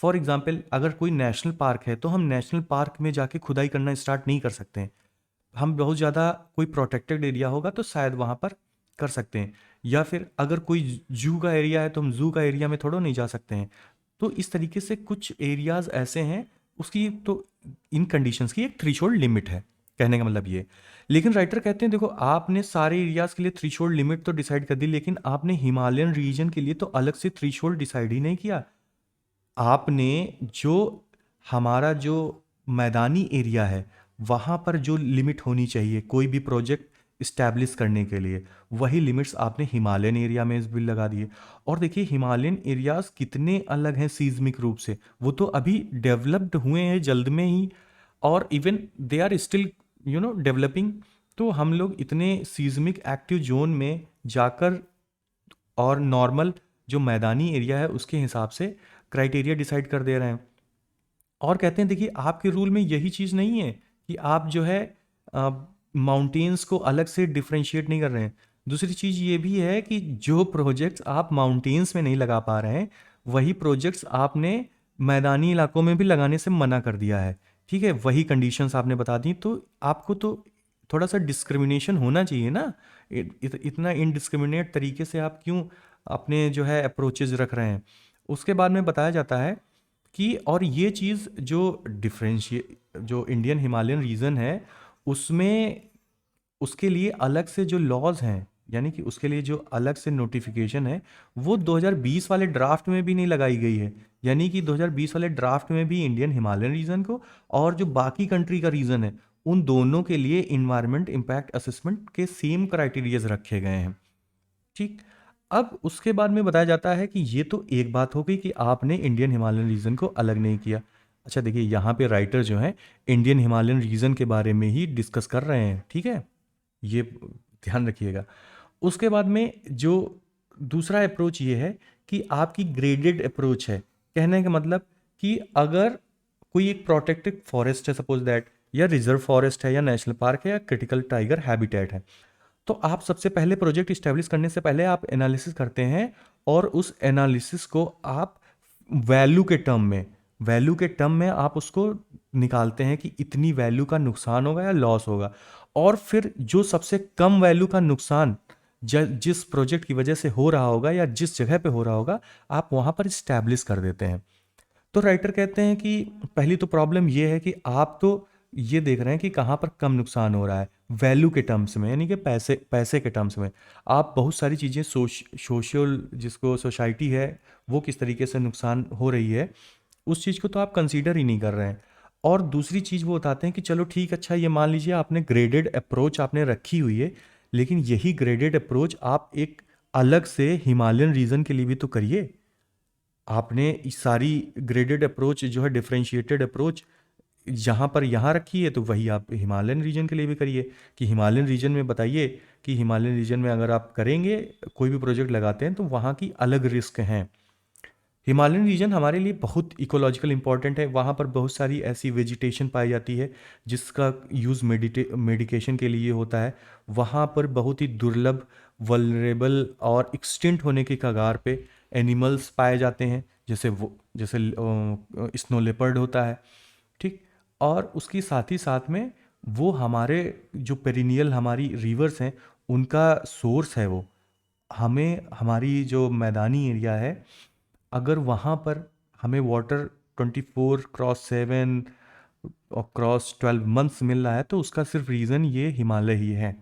फॉर एग्जांपल अगर कोई नेशनल पार्क है तो हम नेशनल पार्क में जाके खुदाई करना स्टार्ट नहीं कर सकते हैं। हम बहुत ज़्यादा कोई प्रोटेक्टेड एरिया होगा तो शायद वहाँ पर कर सकते हैं, या फिर अगर कोई जू का एरिया है तो हम जू का एरिया में थोड़ा नहीं जा सकते हैं। तो इस तरीके से कुछ एरियाज ऐसे हैं, उसकी तो इन कंडीशंस की एक थ्रेशोल्ड लिमिट है, कहने का मतलब ये। लेकिन राइटर कहते हैं देखो, आपने सारे एरियाज के लिए थ्रेशोल्ड लिमिट तो डिसाइड कर दी, लेकिन आपने हिमालयन रीजन के लिए तो अलग से थ्रेशोल्ड डिसाइड ही नहीं किया। आपने जो हमारा जो मैदानी एरिया है वहाँ पर जो लिमिट होनी चाहिए कोई भी प्रोजेक्ट इस्टेब्लिश करने के लिए, वही लिमिट्स आपने हिमालयन एरिया में इस बिल लगा दिए। और देखिए हिमालयन एरियाज कितने अलग हैं सीज्मिक रूप से, वो तो अभी डेवलप्ड हुए हैं जल्द में ही, और even they are still developing. तो हम लोग इतने सीज्मिक एक्टिव जोन में जाकर और नॉर्मल जो मैदानी एरिया है उसके हिसाब से क्राइटेरिया डिसाइड कर दे रहे हैं। और कहते हैं देखिए आपके रूल में यही चीज़ नहीं है कि आप जो है माउंटेन्स को अलग से डिफ्रेंशिएट नहीं कर रहे हैं। दूसरी चीज़ ये भी है कि जो प्रोजेक्ट्स आप माउंटेन्स में नहीं लगा पा रहे हैं वही प्रोजेक्ट्स आपने मैदानी इलाकों में भी लगाने से मना कर दिया है, ठीक है। वही कंडीशंस आपने बता दी, तो आपको तो थोड़ा सा डिस्क्रिमिनेशन होना चाहिए ना। इतना इनडिस्क्रिमिनेट तरीके से आप क्यों अपने जो है अप्रोचेज रख रहे हैं। उसके बाद में बताया जाता है कि और ये चीज़ जो इंडियन हिमालयन रीजन है उसमें उसके लिए अलग से जो लॉज हैं यानी कि उसके लिए जो अलग से नोटिफिकेशन है वो 2020 वाले ड्राफ्ट में भी नहीं लगाई गई है। यानी कि 2020 वाले ड्राफ्ट में भी इंडियन हिमालयन रीजन को और जो बाकी कंट्री का रीजन है उन दोनों के लिए इन्वायरमेंट इम्पैक्ट असेसमेंट के सेम क्राइटेरियाज रखे गए हैं। ठीक। अब उसके बाद में बताया जाता है कि ये तो एक बात हो गई कि आपने इंडियन हिमालयन रीजन को अलग नहीं किया। अच्छा देखिए, यहाँ पे राइटर जो है इंडियन हिमालयन रीजन के बारे में ही डिस्कस कर रहे हैं, ठीक है, ये ध्यान रखिएगा। उसके बाद में जो दूसरा अप्रोच ये है कि आपकी ग्रेडेड अप्रोच है। कहने का मतलब कि अगर कोई एक प्रोटेक्टेड फॉरेस्ट है सपोज दैट, या रिजर्व फॉरेस्ट है, या नेशनल पार्क है, या क्रिटिकल टाइगर हैबिटेट है, तो आप सबसे पहले प्रोजेक्ट इस्टेब्लिश करने से पहले आप एनालिसिस करते हैं और उस एनालिसिस को आप वैल्यू के टर्म में आप उसको निकालते हैं कि इतनी वैल्यू का नुकसान होगा या लॉस होगा। और फिर जो सबसे कम वैल्यू का नुकसान जिस प्रोजेक्ट की वजह से हो रहा होगा या जिस जगह पे हो रहा होगा, आप वहाँ पर इस्टेब्लिश कर देते हैं। तो राइटर कहते हैं कि पहली तो प्रॉब्लम ये है कि आप तो ये देख रहे हैं कि कहाँ पर कम नुकसान हो रहा है वैल्यू के टर्म्स में, यानी कि पैसे पैसे के टर्म्स में। आप बहुत सारी चीज़ें सोशल जिसको सोसाइटी है वो किस तरीके से नुकसान हो रही है उस चीज़ को तो आप कंसीडर ही नहीं कर रहे हैं। और दूसरी चीज़ वो बताते हैं कि चलो ठीक, अच्छा ये मान लीजिए आपने ग्रेडेड अप्रोच आपने रखी हुई है, लेकिन यही ग्रेडेड अप्रोच आप एक अलग से हिमालयन रीजन के लिए भी तो करिए। आपने इस सारी ग्रेडेड अप्रोच जो है डिफरेंशिएटेड अप्रोच यहाँ पर यहाँ रखी है, तो वही आप हिमालयन रीजन के लिए भी करिए कि हिमालयन रीजन में बताइए कि हिमालयन रीजन में अगर आप करेंगे कोई भी प्रोजेक्ट लगाते हैं तो वहाँ की अलग रिस्क हैं। हिमालयन रीजन हमारे लिए बहुत इकोलॉजिकल इंपॉर्टेंट है। वहाँ पर बहुत सारी ऐसी वेजिटेशन पाई जाती है जिसका यूज़ मेडिकेशन के लिए होता है। वहाँ पर बहुत ही दुर्लभ, वल्नरेबल और एक्सटिंक्ट होने के कगार पे एनिमल्स पाए जाते हैं, जैसे स्नो लेपर्ड होता है, ठीक। और उसकी साथ ही साथ में वो हमारे जो पेरिनियल हमारी रिवर्स हैं उनका सोर्स है। वो हमें हमारी जो मैदानी एरिया है, अगर वहाँ पर हमें वाटर 24/7 और क्रॉस 12 मंथ्स मिल रहा है तो उसका सिर्फ रीज़न ये हिमालय ही है।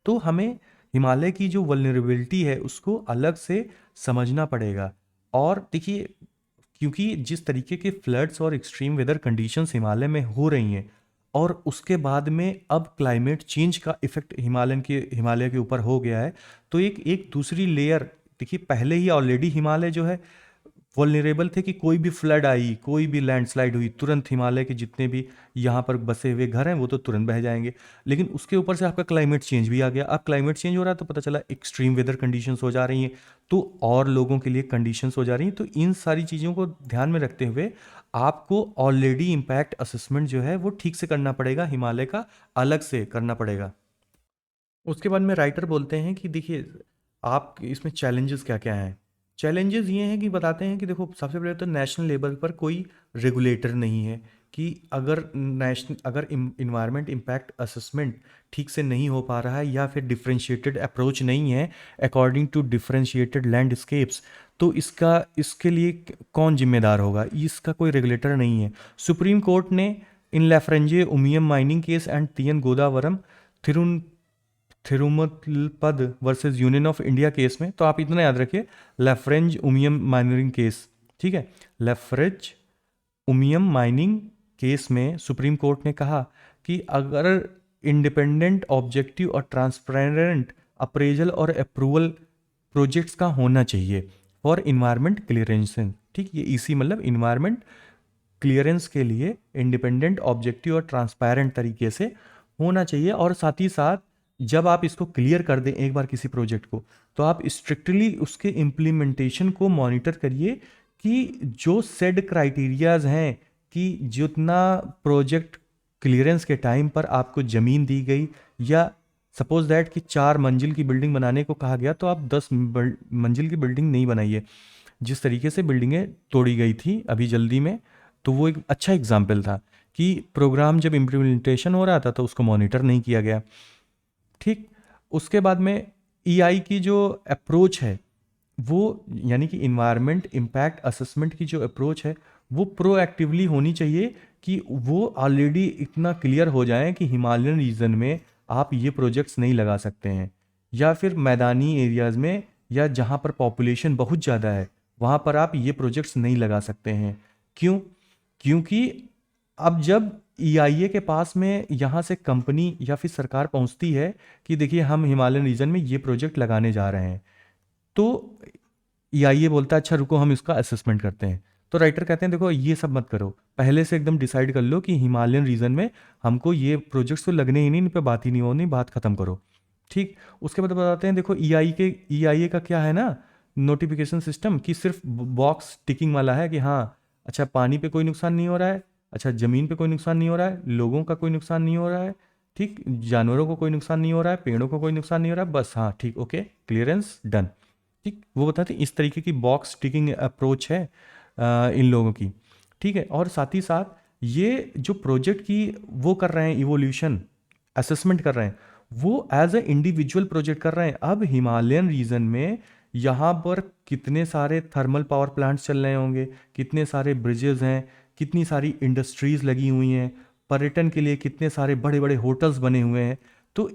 तो हमें हिमालय की जो वल्नरेबिलिटी है उसको अलग से समझना पड़ेगा। और देखिए, क्योंकि जिस तरीके के फ्लड्स और एक्सट्रीम वेदर कंडीशंस हिमालय में हो रही हैं और उसके बाद में अब क्लाइमेट चेंज का इफेक्ट हिमालय के ऊपर हो गया है, तो एक एक दूसरी लेयर, देखिए पहले ही ऑलरेडी हिमालय जो है वल्नरेबल थे कि कोई भी फ्लड आई, कोई भी लैंडस्लाइड हुई, तुरंत हिमालय के जितने भी यहाँ पर बसे हुए घर हैं वो तो तुरंत बह जाएंगे। लेकिन उसके ऊपर से आपका क्लाइमेट चेंज भी आ गया। अब क्लाइमेट चेंज हो रहा है तो पता चला एक्सट्रीम वेदर कंडीशंस हो जा रही हैं, तो और लोगों के लिए कंडीशंस हो जा रही हैं। तो इन सारी चीज़ों को ध्यान में रखते हुए आपको ऑलरेडी इम्पैक्ट असेसमेंट जो है वो ठीक से करना पड़ेगा, हिमालय का अलग से करना पड़ेगा। उसके बाद में राइटर बोलते हैं कि देखिए आप इसमें चैलेंजेस क्या क्या हैं। चैलेंजेस ये हैं कि बताते हैं कि देखो सबसे पहले तो नेशनल लेवल पर कोई रेगुलेटर नहीं है कि अगर इन्वायरमेंट इम्पैक्ट असेसमेंट ठीक से नहीं हो पा रहा है या फिर डिफरेंशिएटेड अप्रोच नहीं है अकॉर्डिंग टू डिफरेंशिएटेड लैंडस्केप्स, तो इसके लिए कौन जिम्मेदार होगा, इसका कोई रेगुलेटर नहीं है। सुप्रीम कोर्ट ने इन Lafarge Umiam mining case and TN Godavarman Thirumulpad versus Union of India case में, तो आप इतना याद रखिए, लेफ्रेंज उमियम माइनिंग केस, ठीक है, लेफ्रेज उमियम माइनिंग केस में सुप्रीम कोर्ट ने कहा कि अगर इंडिपेंडेंट, ऑब्जेक्टिव और ट्रांसपेरेंट अप्रेजल और अप्रूवल प्रोजेक्ट्स का होना चाहिए फॉर इन्वायरमेंट क्लियरेंस, ठीक, ये इसी मतलब इन्वायरमेंट क्लियरेंस के लिए इंडिपेंडेंट, ऑब्जेक्टिव और ट्रांसपेरेंट तरीके से होना चाहिए। और साथ ही साथ जब आप इसको क्लियर कर दें एक बार किसी प्रोजेक्ट को, तो आप स्ट्रिक्टली उसके इम्प्लीमेंटेशन को मॉनिटर करिए कि जो सेड क्राइटेरियाज हैं कि जितना प्रोजेक्ट क्लियरेंस के टाइम पर आपको ज़मीन दी गई, या सपोज दैट कि 4 मंजिल की बिल्डिंग बनाने को कहा गया तो आप 10 मंजिल की बिल्डिंग नहीं बनाइए। जिस तरीके से बिल्डिंगें तोड़ी गई थी अभी जल्दी में, तो वो एक अच्छा एग्जाम्पल था कि प्रोग्राम जब इम्प्लीमेंटेशन हो रहा था तो उसको मॉनिटर नहीं किया गया, ठीक। उसके बाद में ईआई की जो अप्रोच है वो, यानी कि इन्वायरमेंट इम्पैक्ट असेसमेंट की जो अप्रोच है वो प्रोएक्टिवली होनी चाहिए कि वो ऑलरेडी इतना क्लियर हो जाए कि हिमालयन रीजन में आप ये प्रोजेक्ट्स नहीं लगा सकते हैं, या फिर मैदानी एरियाज़ में या जहाँ पर पॉपुलेशन बहुत ज़्यादा है वहाँ पर आप ये प्रोजेक्ट्स नहीं लगा सकते हैं। क्यों? क्योंकि अब जब ईआईए के पास में यहाँ से कंपनी या फिर सरकार पहुँचती है कि देखिए हम हिमालयन रीजन में ये प्रोजेक्ट लगाने जा रहे हैं, तो ईआईए बोलता है अच्छा रुको हम इसका असेसमेंट करते हैं। तो राइटर कहते हैं देखो ये सब मत करो, पहले से एकदम डिसाइड कर लो कि हिमालयन रीजन में हमको ये प्रोजेक्ट्स तो लगने ही नहीं, इन पे बात ही नहीं होनी, बात खत्म करो। ठीक। उसके बाद बताते हैं देखो ईआईए का क्या है ना, नोटिफिकेशन सिस्टम कि सिर्फ बॉक्स टिकिंग वाला है कि हाँ अच्छा पानी पे कोई नुकसान नहीं हो रहा है, अच्छा ज़मीन पे कोई नुकसान नहीं हो रहा है, लोगों का कोई नुकसान नहीं हो रहा है, ठीक, जानवरों को कोई नुकसान नहीं हो रहा है, पेड़ों को कोई नुकसान नहीं हो रहा है, बस हाँ ठीक ओके क्लियरेंस डन। ठीक, वो बताते हैं इस तरीके की बॉक्स टिकिंग अप्रोच है इन लोगों की। ठीक है, और साथ ही साथ ये जो प्रोजेक्ट की वो कर रहे हैं इवोल्यूशन असेसमेंट कर रहे हैं, वो एज अ इंडिविजुअल प्रोजेक्ट कर रहे हैं। अब हिमालयन रीजन में यहाँ पर कितने सारे थर्मल पावर प्लांट्स चल रहे होंगे, कितने सारे ब्रिजेस हैं, कितनी सारी इंडस्ट्रीज लगी हुई हैं, पर्यटन के लिए कितने सारे बड़े बड़े होटल्स बने हुए हैं। तो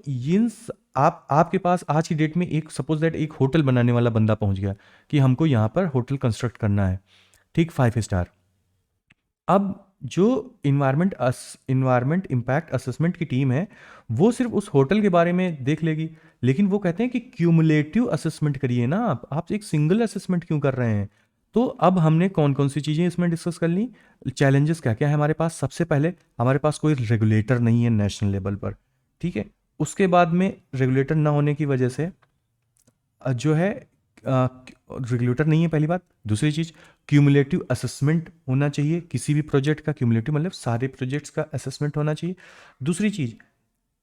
आप आपके पास आज की डेट में एक सपोज दैट एक होटल बनाने वाला बंदा पहुंच गया कि हमको यहाँ पर होटल कंस्ट्रक्ट करना है, ठीक, 5 स्टार। अब जो इन्वायरमेंट इम्पैक्ट असेसमेंट की टीम है वो सिर्फ उस होटल के बारे में देख लेगी, लेकिन वो कहते हैं कि क्यूमुलेटिव असेसमेंट करिए ना, आप एक सिंगल असेसमेंट क्यों कर रहे हैं। तो अब हमने कौन कौन सी चीज़ें इसमें डिस्कस कर ली, चैलेंजेस क्या क्या है हमारे पास। सबसे पहले हमारे पास कोई रेगुलेटर नहीं है नेशनल लेवल पर, ठीक है। उसके बाद में रेगुलेटर ना होने की वजह से जो है रेगुलेटर नहीं है पहली बात। दूसरी चीज़ क्यूमुलेटिव असेसमेंट होना चाहिए, किसी भी प्रोजेक्ट का क्यूमुलेटिव मतलब सारे प्रोजेक्ट्स का असेसमेंट होना चाहिए। दूसरी चीज़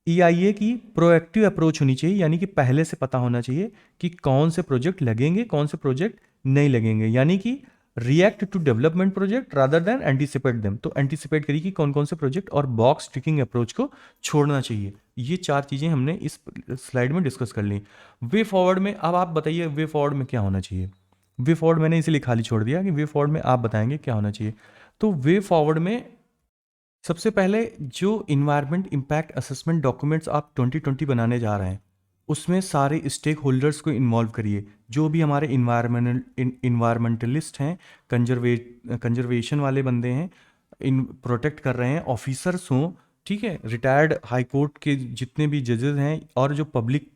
ईआईए की प्रोएक्टिव अप्रोच होनी चाहिए, यानी कि पहले से पता होना चाहिए कि कौन से प्रोजेक्ट लगेंगे कौन से प्रोजेक्ट नहीं लगेंगे, यानी कि react to development project rather than anticipate them. तो एंटीसिपेट करिए कि कौन कौन से प्रोजेक्ट और बॉक्स टिकिंग अप्रोच को छोड़ना चाहिए। ये 4 चीज़ें हमने इस स्लाइड में डिस्कस कर ली। वे फॉरवर्ड में अब आप बताइए वे फॉरवर्ड में क्या होना चाहिए। वे फॉरवर्ड मैंने इसीलिए खाली छोड़ दिया कि वे फॉरवर्ड में आप बताएंगे क्या होना चाहिए। तो वे फॉरवर्ड में सबसे पहले जो इन्वायरमेंट इम्पैक्ट असेसमेंट डॉक्यूमेंट्स आप 2020 बनाने जा रहे हैं उसमें सारे स्टेक होल्डर्स को इन्वॉल्व करिए, जो भी हमारे इन्वायरमेंटलिस्ट हैं, कंजर्वेशन वाले बंदे हैं, इन प्रोटेक्ट कर रहे हैं, ऑफिसर्स हों, ठीक है, रिटायर्ड हाई कोर्ट के जितने भी जजेस हैं, और जो पब्लिक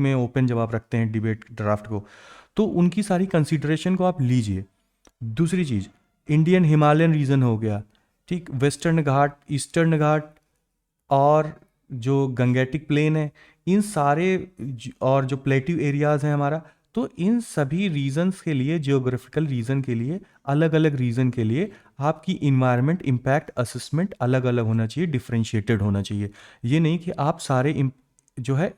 में ओपन जब आप रखते हैं डिबेट ड्राफ्ट को, तो उनकी सारी कंसिडरेशन को आप लीजिए। दूसरी चीज़ इंडियन हिमालयन रीजन हो गया, ठीक, वेस्टर्न घाट, ईस्टर्न घाट और जो गंगेटिक प्लेन है, इन सारे और जो प्लेट्यू एरियाज़ हैं हमारा, तो इन सभी रीजन्स के लिए, जियोग्राफिकल रीजन के लिए, अलग अलग रीजन के लिए आपकी इन्वायरमेंट इम्पैक्ट असेसमेंट अलग अलग होना चाहिए, डिफरेंशिएटेड होना चाहिए। ये नहीं कि आप सारे जो है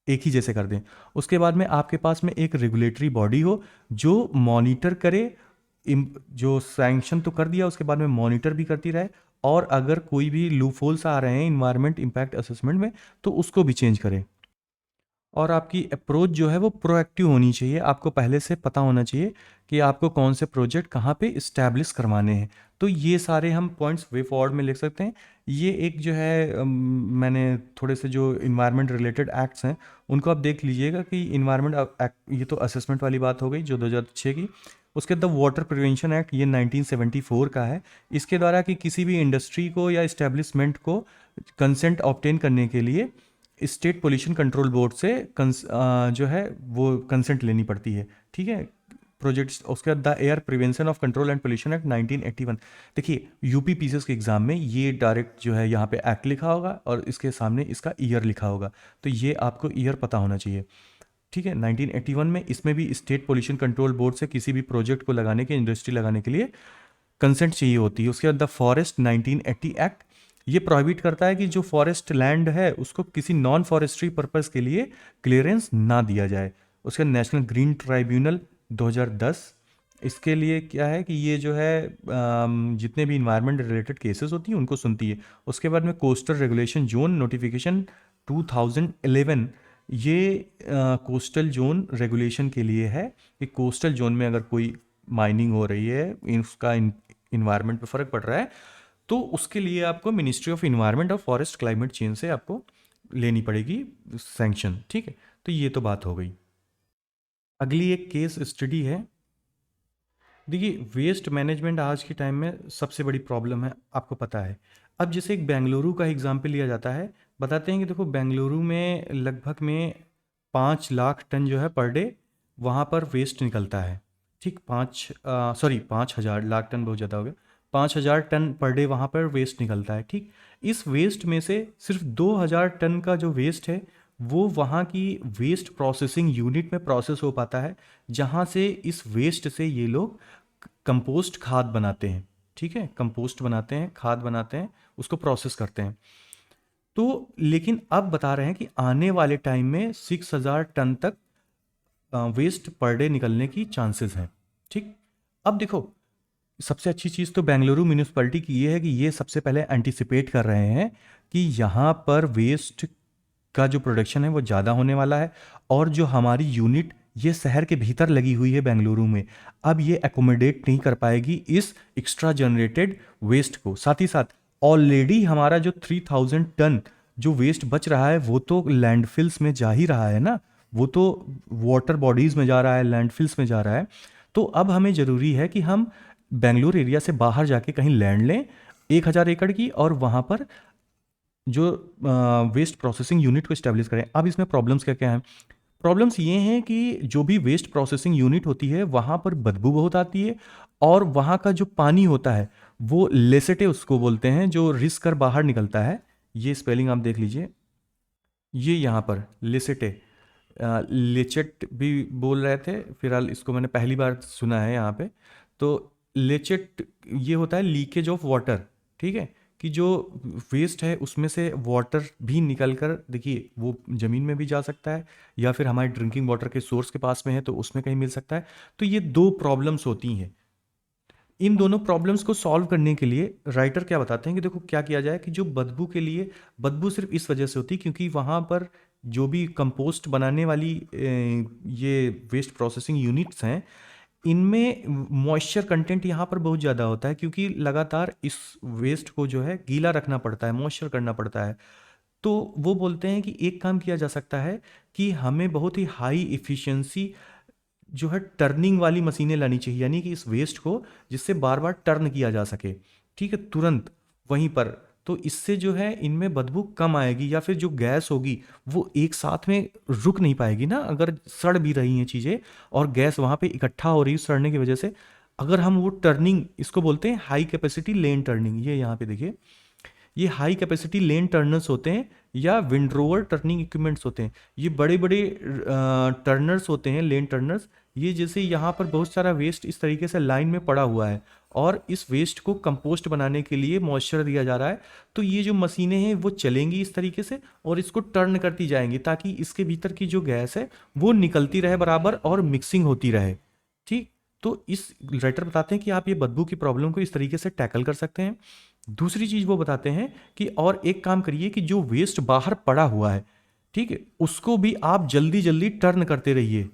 एक ही जैसे कर दें। उसके बाद में आपके पास में एक रेगुलेटरी बॉडी हो जो मॉनिटर करे, जो सैंक्शन तो कर दिया उसके बाद में मॉनिटर भी करती रहे, और अगर कोई भी लूपहोल्स आ रहे हैं इन्वायरमेंट इम्पैक्ट असेसमेंट में तो उसको भी चेंज करें। और आपकी अप्रोच जो है वो प्रोएक्टिव होनी चाहिए, आपको पहले से पता होना चाहिए कि आपको कौन से प्रोजेक्ट कहाँ पे इस्टेब्लिश करवाने हैं। तो ये सारे हम पॉइंट्स वे फॉरवर्ड में लिख सकते हैं। ये एक जो है मैंने थोड़े से जो इन्वायरमेंट रिलेटेड एक्ट्स हैं उनको आप देख लीजिएगा कि इन्वायरमेंट एक्ट, ये तो असेसमेंट वाली बात हो गई जो 2006 की। उसके बाद वाटर प्रिवेंशन एक्ट, ये 1974 का है। इसके द्वारा कि किसी भी इंडस्ट्री को या इस्टेब्लिशमेंट को कंसेंट ऑब्टेन करने के लिए स्टेट पोल्यूशन कंट्रोल बोर्ड से जो है वो कंसेंट लेनी पड़ती है, ठीक है, प्रोजेक्ट्स। उसके बाद the air prevention of control and pollution act 1981। देखिए यूपी पीसीएस के एग्जाम में ये डायरेक्ट जो है यहाँ पे एक्ट लिखा होगा और इसके सामने इसका ईयर लिखा होगा, तो ये आपको ईयर पता होना चाहिए, ठीक है। 1981 में इसमें भी स्टेट पोल्यूशन कंट्रोल बोर्ड से किसी भी प्रोजेक्ट को लगाने के, इंडस्ट्री लगाने के लिए कंसेंट चाहिए होती है। उसके बाद द फॉरेस्ट 1980 एक्ट, ये प्रोहिबिट करता है कि जो फॉरेस्ट लैंड है उसको किसी नॉन फॉरेस्ट्री पर्पस के लिए क्लियरेंस ना दिया जाए। उसके नेशनल ग्रीन ट्राइब्यूनल 2010, इसके लिए क्या है कि ये जो है जितने भी इन्वायरमेंट रिलेटेड केसेस होती हैं उनको सुनती है। उसके बाद में कोस्टल रेगुलेशन जोन नोटिफिकेशन 2011, ये कोस्टल जोन रेगुलेशन के लिए है कि कोस्टल जोन में अगर कोई माइनिंग हो रही है, उसका इन्वायरमेंट पे फ़र्क पड़ रहा है, तो उसके लिए आपको मिनिस्ट्री ऑफ इन्वायरमेंट और फॉरेस्ट क्लाइमेट चेंज से आपको लेनी पड़ेगी सैंक्शन, ठीक है। तो ये तो बात हो गई। अगली एक केस स्टडी है। देखिए, वेस्ट मैनेजमेंट आज के टाइम में सबसे बड़ी प्रॉब्लम है, आपको पता है। अब जैसे एक बेंगलुरु का एग्जाम्पल लिया जाता है, बताते हैं कि देखो बेंगलुरु में लगभग में 5 लाख टन जो है पर डे वहाँ पर वेस्ट निकलता है, ठीक। 5,000 टन बहुत ज़्यादा हो गया, 5,000 टन पर डे वहाँ पर वेस्ट निकलता है, ठीक। इस वेस्ट में से सिर्फ 2,000 टन का जो वेस्ट है वो वहाँ की वेस्ट प्रोसेसिंग यूनिट में प्रोसेस हो पाता है, जहाँ से इस वेस्ट से ये लोग कंपोस्ट खाद बनाते हैं, ठीक है। कंपोस्ट बनाते हैं, खाद बनाते हैं, उसको प्रोसेस करते हैं। तो लेकिन अब बता रहे हैं कि आने वाले टाइम में 6,000 टन तक वेस्ट पर डे निकलने की चांसेस हैं, ठीक। अब देखो, सबसे अच्छी चीज़ तो बेंगलुरु म्यूनिसपैलिटी की ये है कि ये सबसे पहले एंटिसिपेट कर रहे हैं कि यहाँ पर वेस्ट का जो प्रोडक्शन है वो ज़्यादा होने वाला है, और जो हमारी यूनिट ये शहर के भीतर लगी हुई है बेंगलुरु में, अब ये एकोमोडेट नहीं कर पाएगी इस एक्स्ट्रा जनरेटेड वेस्ट को। साथ ही साथ ऑलरेडी हमारा जो 3,000 टन जो वेस्ट बच रहा है वो तो लैंडफिल्स में जा ही रहा है ना, वो तो वाटर बॉडीज़ में जा रहा है, लैंडफिल्स में जा रहा है। तो अब हमें ज़रूरी है कि हम बेंगलुरु एरिया से बाहर जाके कहीं लैंड लें 1,000 एकड़ की, और वहाँ पर जो वेस्ट प्रोसेसिंग यूनिट को इस्टेब्लिश करें। अब इसमें प्रॉब्लम्स क्या क्या हैं? प्रॉब्लम्स ये हैं कि जो भी वेस्ट प्रोसेसिंग यूनिट होती है वहाँ पर बदबू बहुत आती है, और वहाँ का जो पानी होता है वो लेसेटे उसको बोलते हैं, जो रिस कर बाहर निकलता है। ये स्पेलिंग आप देख लीजिए, ये यहाँ पर लेसेटे, लेचेट भी बोल रहे थे, फिलहाल इसको मैंने पहली बार सुना है यहाँ पे। तो लेचेट ये होता है लीकेज ऑफ वाटर, ठीक है, कि जो वेस्ट है उसमें से वाटर भी निकल कर, देखिए वो ज़मीन में भी जा सकता है, या फिर हमारे ड्रिंकिंग वाटर के सोर्स के पास में है तो उसमें कहीं मिल सकता है। तो ये दो प्रॉब्लम्स होती हैं। इन दोनों प्रॉब्लम्स को सॉल्व करने के लिए राइटर क्या बताते हैं कि देखो क्या किया जाए, कि जो बदबू के लिए, बदबू सिर्फ इस वजह से होती है क्योंकि वहाँ पर जो भी कंपोस्ट बनाने वाली ये वेस्ट प्रोसेसिंग यूनिट्स हैं, इनमें मॉइस्चर कंटेंट यहाँ पर बहुत ज़्यादा होता है, क्योंकि लगातार इस वेस्ट को जो है गीला रखना पड़ता है, मॉइस्चर करना पड़ता है। तो वो बोलते हैं कि एक काम किया जा सकता है कि हमें बहुत ही हाई इफ़िशिएंसी जो है टर्निंग वाली मशीनें लानी चाहिए, यानी कि इस वेस्ट को जिससे बार बार टर्न किया जा सके, ठीक है, तुरंत वहीं पर। तो इससे जो है इनमें बदबू कम आएगी, या फिर जो गैस होगी वो एक साथ में रुक नहीं पाएगी ना, अगर सड़ भी रही हैं चीज़ें और गैस वहाँ पे इकट्ठा हो रही है सड़ने की वजह से। अगर हम वो टर्निंग, इसको बोलते हैं हाई कैपेसिटी लेन टर्निंग, ये यहाँ पे देखिए, ये हाई कैपेसिटी लेन टर्नर्स होते हैं या विंडरोवर टर्निंग इक्विपमेंट्स होते हैं। ये बड़े बड़े टर्नर्स होते हैं, लेन टर्नर्स। ये जैसे यहाँ पर बहुत सारा वेस्ट इस तरीके से लाइन में पड़ा हुआ है, और इस वेस्ट को कंपोस्ट बनाने के लिए मॉइस्चर दिया जा रहा है। तो ये जो मशीनें हैं वो चलेंगी इस तरीके से और इसको टर्न करती जाएंगी, ताकि इसके भीतर की जो गैस है वो निकलती रहे बराबर और मिक्सिंग होती रहे, ठीक। तो इस राइटर बताते हैं कि आप ये बदबू की प्रॉब्लम को इस तरीके से टैकल कर सकते हैं। दूसरी चीज़ वो बताते हैं कि और एक काम करिए कि जो वेस्ट बाहर पड़ा हुआ है, ठीक है, उसको भी आप जल्दी जल्दी टर्न करते रहिए,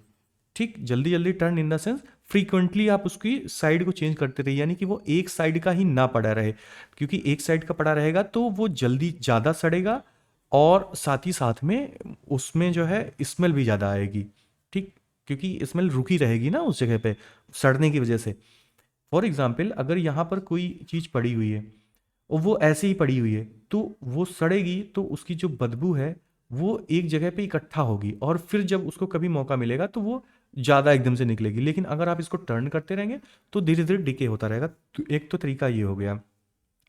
ठीक। जल्दी जल्दी turn in the sense frequently आप उसकी साइड को चेंज करते रहिए, यानी कि वो एक साइड का ही ना पड़ा रहे, क्योंकि एक साइड का पड़ा रहेगा तो वो जल्दी ज़्यादा सड़ेगा, और साथ ही साथ में उसमें जो है स्मेल भी ज़्यादा आएगी, ठीक, क्योंकि स्मेल रुकी रहेगी ना उस जगह पे सड़ने की वजह से। फॉर एग्जाम्पल, अगर यहाँ पर कोई चीज़ पड़ी हुई है और वो ऐसे ही पड़ी हुई है, तो वो सड़ेगी तो उसकी जो बदबू है वो एक जगह पे इकट्ठा होगी, और फिर जब उसको कभी मौका मिलेगा तो वो ज़्यादा एकदम से निकलेगी। लेकिन अगर आप इसको टर्न करते रहेंगे तो धीरे धीरे डिके होता रहेगा। तो एक तो तरीका ये हो गया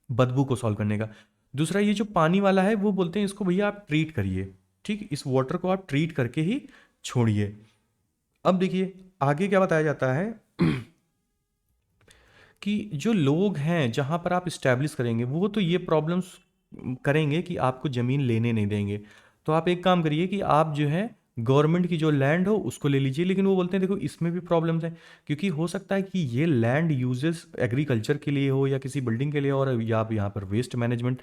बदबू को सॉल्व करने का। दूसरा, ये जो पानी वाला है वो बोलते हैं इसको भैया आप ट्रीट करिए, ठीक, इस वाटर को आप ट्रीट करके ही छोड़िए। अब देखिए आगे क्या बताया जाता है कि जो लोग हैं जहाँ पर आप इस्टेब्लिश करेंगे वो तो ये प्रॉब्लम्स करेंगे कि आपको ज़मीन लेने नहीं देंगे। तो आप एक काम करिए कि आप जो है गवर्नमेंट की जो लैंड हो उसको ले लीजिए। लेकिन वो बोलते हैं देखो इसमें भी प्रॉब्लम्स हैं, क्योंकि हो सकता है कि ये लैंड यूजेस एग्रीकल्चर के लिए हो या किसी बिल्डिंग के लिए, और या आप यहाँ पर वेस्ट मैनेजमेंट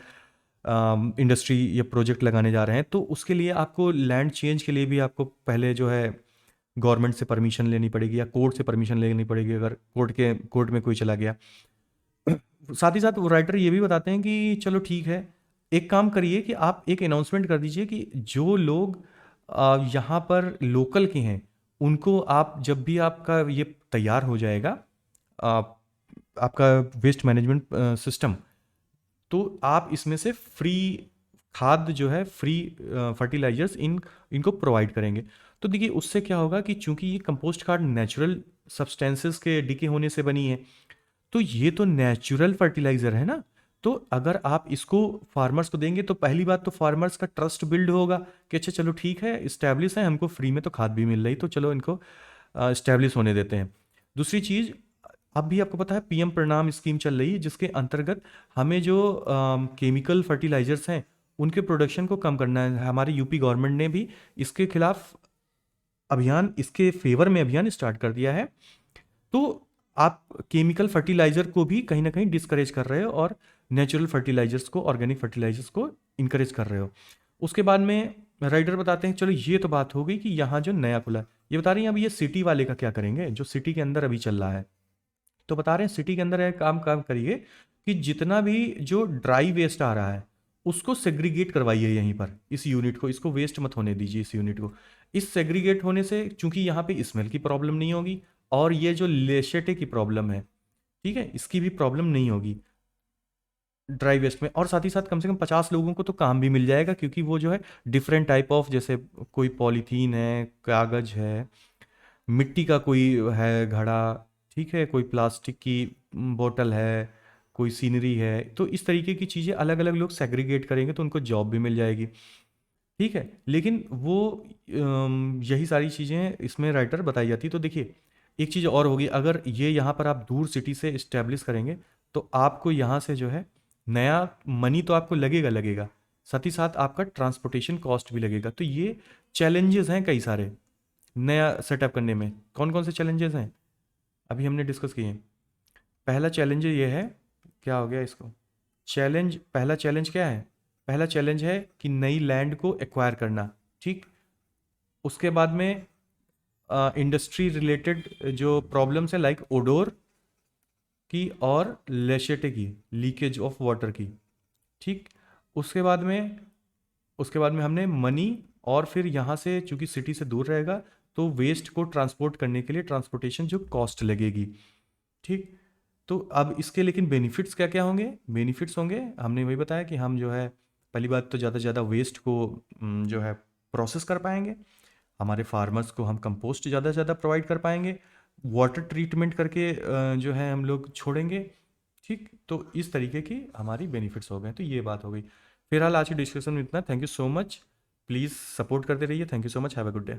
इंडस्ट्री या प्रोजेक्ट लगाने जा रहे हैं, तो उसके लिए आपको लैंड चेंज के लिए भी आपको पहले जो है गवर्नमेंट से परमिशन लेनी पड़ेगी या कोर्ट से परमिशन लेनी पड़ेगी, अगर कोर्ट में कोई चला गया। साथ ही साथ वो राइटर ये भी बताते हैं कि चलो ठीक है, एक काम करिए कि आप एक अनाउंसमेंट कर दीजिए कि जो लोग यहाँ पर लोकल के हैं, उनको आप जब भी आपका ये तैयार हो जाएगा, आ, आपका वेस्ट मैनेजमेंट सिस्टम, तो आप इसमें से फ्री खाद जो है, फ्री फर्टिलाइजर्स इनको प्रोवाइड करेंगे। तो देखिए उससे क्या होगा कि चूंकि ये कंपोस्ट खाद नेचुरल सब्सटेंसेस के डिके होने से बनी है, तो ये तो नेचुरल फर्टिलाइजर है ना। तो अगर आप इसको फार्मर्स को देंगे तो पहली बात तो फार्मर्स का ट्रस्ट बिल्ड होगा कि अच्छा चलो ठीक है, इस्टेब्लिश है, हमको फ्री में तो खाद भी मिल रही, तो चलो इनको इस्टेब्लिश होने देते हैं। दूसरी चीज़, अब भी आपको पता है पीएम प्रणाम स्कीम चल रही है, जिसके अंतर्गत हमें जो केमिकल फर्टिलाइजर्स हैं उनके प्रोडक्शन को कम करना है। हमारी यूपी गवर्नमेंट ने भी इसके खिलाफ अभियान, इसके फेवर में अभियान स्टार्ट कर दिया है। तो आप केमिकल फर्टिलाइजर को भी कहीं ना कहीं डिस्करेज कर रहे हो और नेचुरल फर्टिलाइजर्स को, ऑर्गेनिक फर्टिलाइजर्स को इनकरेज कर रहे हो। उसके बाद में राइडर बताते हैं, चलो ये तो बात हो गई कि यहाँ जो नया खुला है, ये बता रही हैं अब ये सिटी वाले का क्या करेंगे जो सिटी के अंदर अभी चल रहा है। तो बता रहे हैं सिटी के अंदर एक काम काम करिए कि जितना भी जो ड्राई वेस्ट आ रहा है उसको सेग्रीगेट करवाइए यहीं पर, इस यूनिट को, इसको वेस्ट मत होने दीजिए इस यूनिट को। इस सेग्रीगेट होने से चूंकि यहाँ पे स्मेल की प्रॉब्लम नहीं होगी और ये जो लेशेटे की प्रॉब्लम है, ठीक है, इसकी भी प्रॉब्लम नहीं होगी ड्राई वेस्ट में। और साथ ही साथ कम से कम 50 लोगों को तो काम भी मिल जाएगा, क्योंकि वो जो है डिफरेंट टाइप ऑफ, जैसे कोई पॉलीथीन है, कागज है, मिट्टी का कोई है घड़ा, ठीक है, कोई प्लास्टिक की बोतल है, कोई सीनरी है, तो इस तरीके की चीज़ें अलग अलग लोग सेग्रीगेट करेंगे तो उनको जॉब भी मिल जाएगी। ठीक है, लेकिन वो यही सारी चीज़ें इसमें राइटर बताई जाती है। तो देखिए एक चीज़ और होगी, अगर ये यहाँ पर आप दूर सिटी से इस्टेब्लिश करेंगे तो आपको यहाँ से जो है नया मनी तो आपको लगेगा लगेगा, साथ ही साथ आपका ट्रांसपोर्टेशन कॉस्ट भी लगेगा। तो ये चैलेंजेस हैं कई सारे नया सेटअप करने में। कौन कौन से चैलेंजेस हैं अभी हमने डिस्कस किए हैं। पहला चैलेंज ये है, क्या हो गया इसको, चैलेंज, पहला चैलेंज क्या है, पहला चैलेंज है कि नई लैंड को एक्वायर करना। ठीक, उसके बाद में इंडस्ट्री रिलेटेड जो प्रॉब्लम्स है लाइक ओडोर की और लेशेटे की, लीकेज ऑफ वाटर की। ठीक, उसके बाद में हमने मनी, और फिर यहाँ से चूंकि सिटी से दूर रहेगा तो वेस्ट को ट्रांसपोर्ट करने के लिए ट्रांसपोर्टेशन जो कॉस्ट लगेगी। ठीक, तो अब इसके लेकिन बेनिफिट्स क्या क्या होंगे, बेनिफिट्स होंगे हमने वही बताया कि हम जो है पहली बात तो ज़्यादा से ज़्यादा वेस्ट को जो है प्रोसेस कर पाएंगे, हमारे फार्मर्स को हम कंपोस्ट ज़्यादा से ज़्यादा प्रोवाइड कर पाएंगे, वाटर ट्रीटमेंट करके जो है हम लोग छोड़ेंगे। ठीक, तो इस तरीके की हमारी बेनिफिट्स हो गए। तो ये बात हो गई। फिलहाल आज की डिस्कशन में इतना। Thank you so much, please support करते रहिए। Thank you so much, have a good day.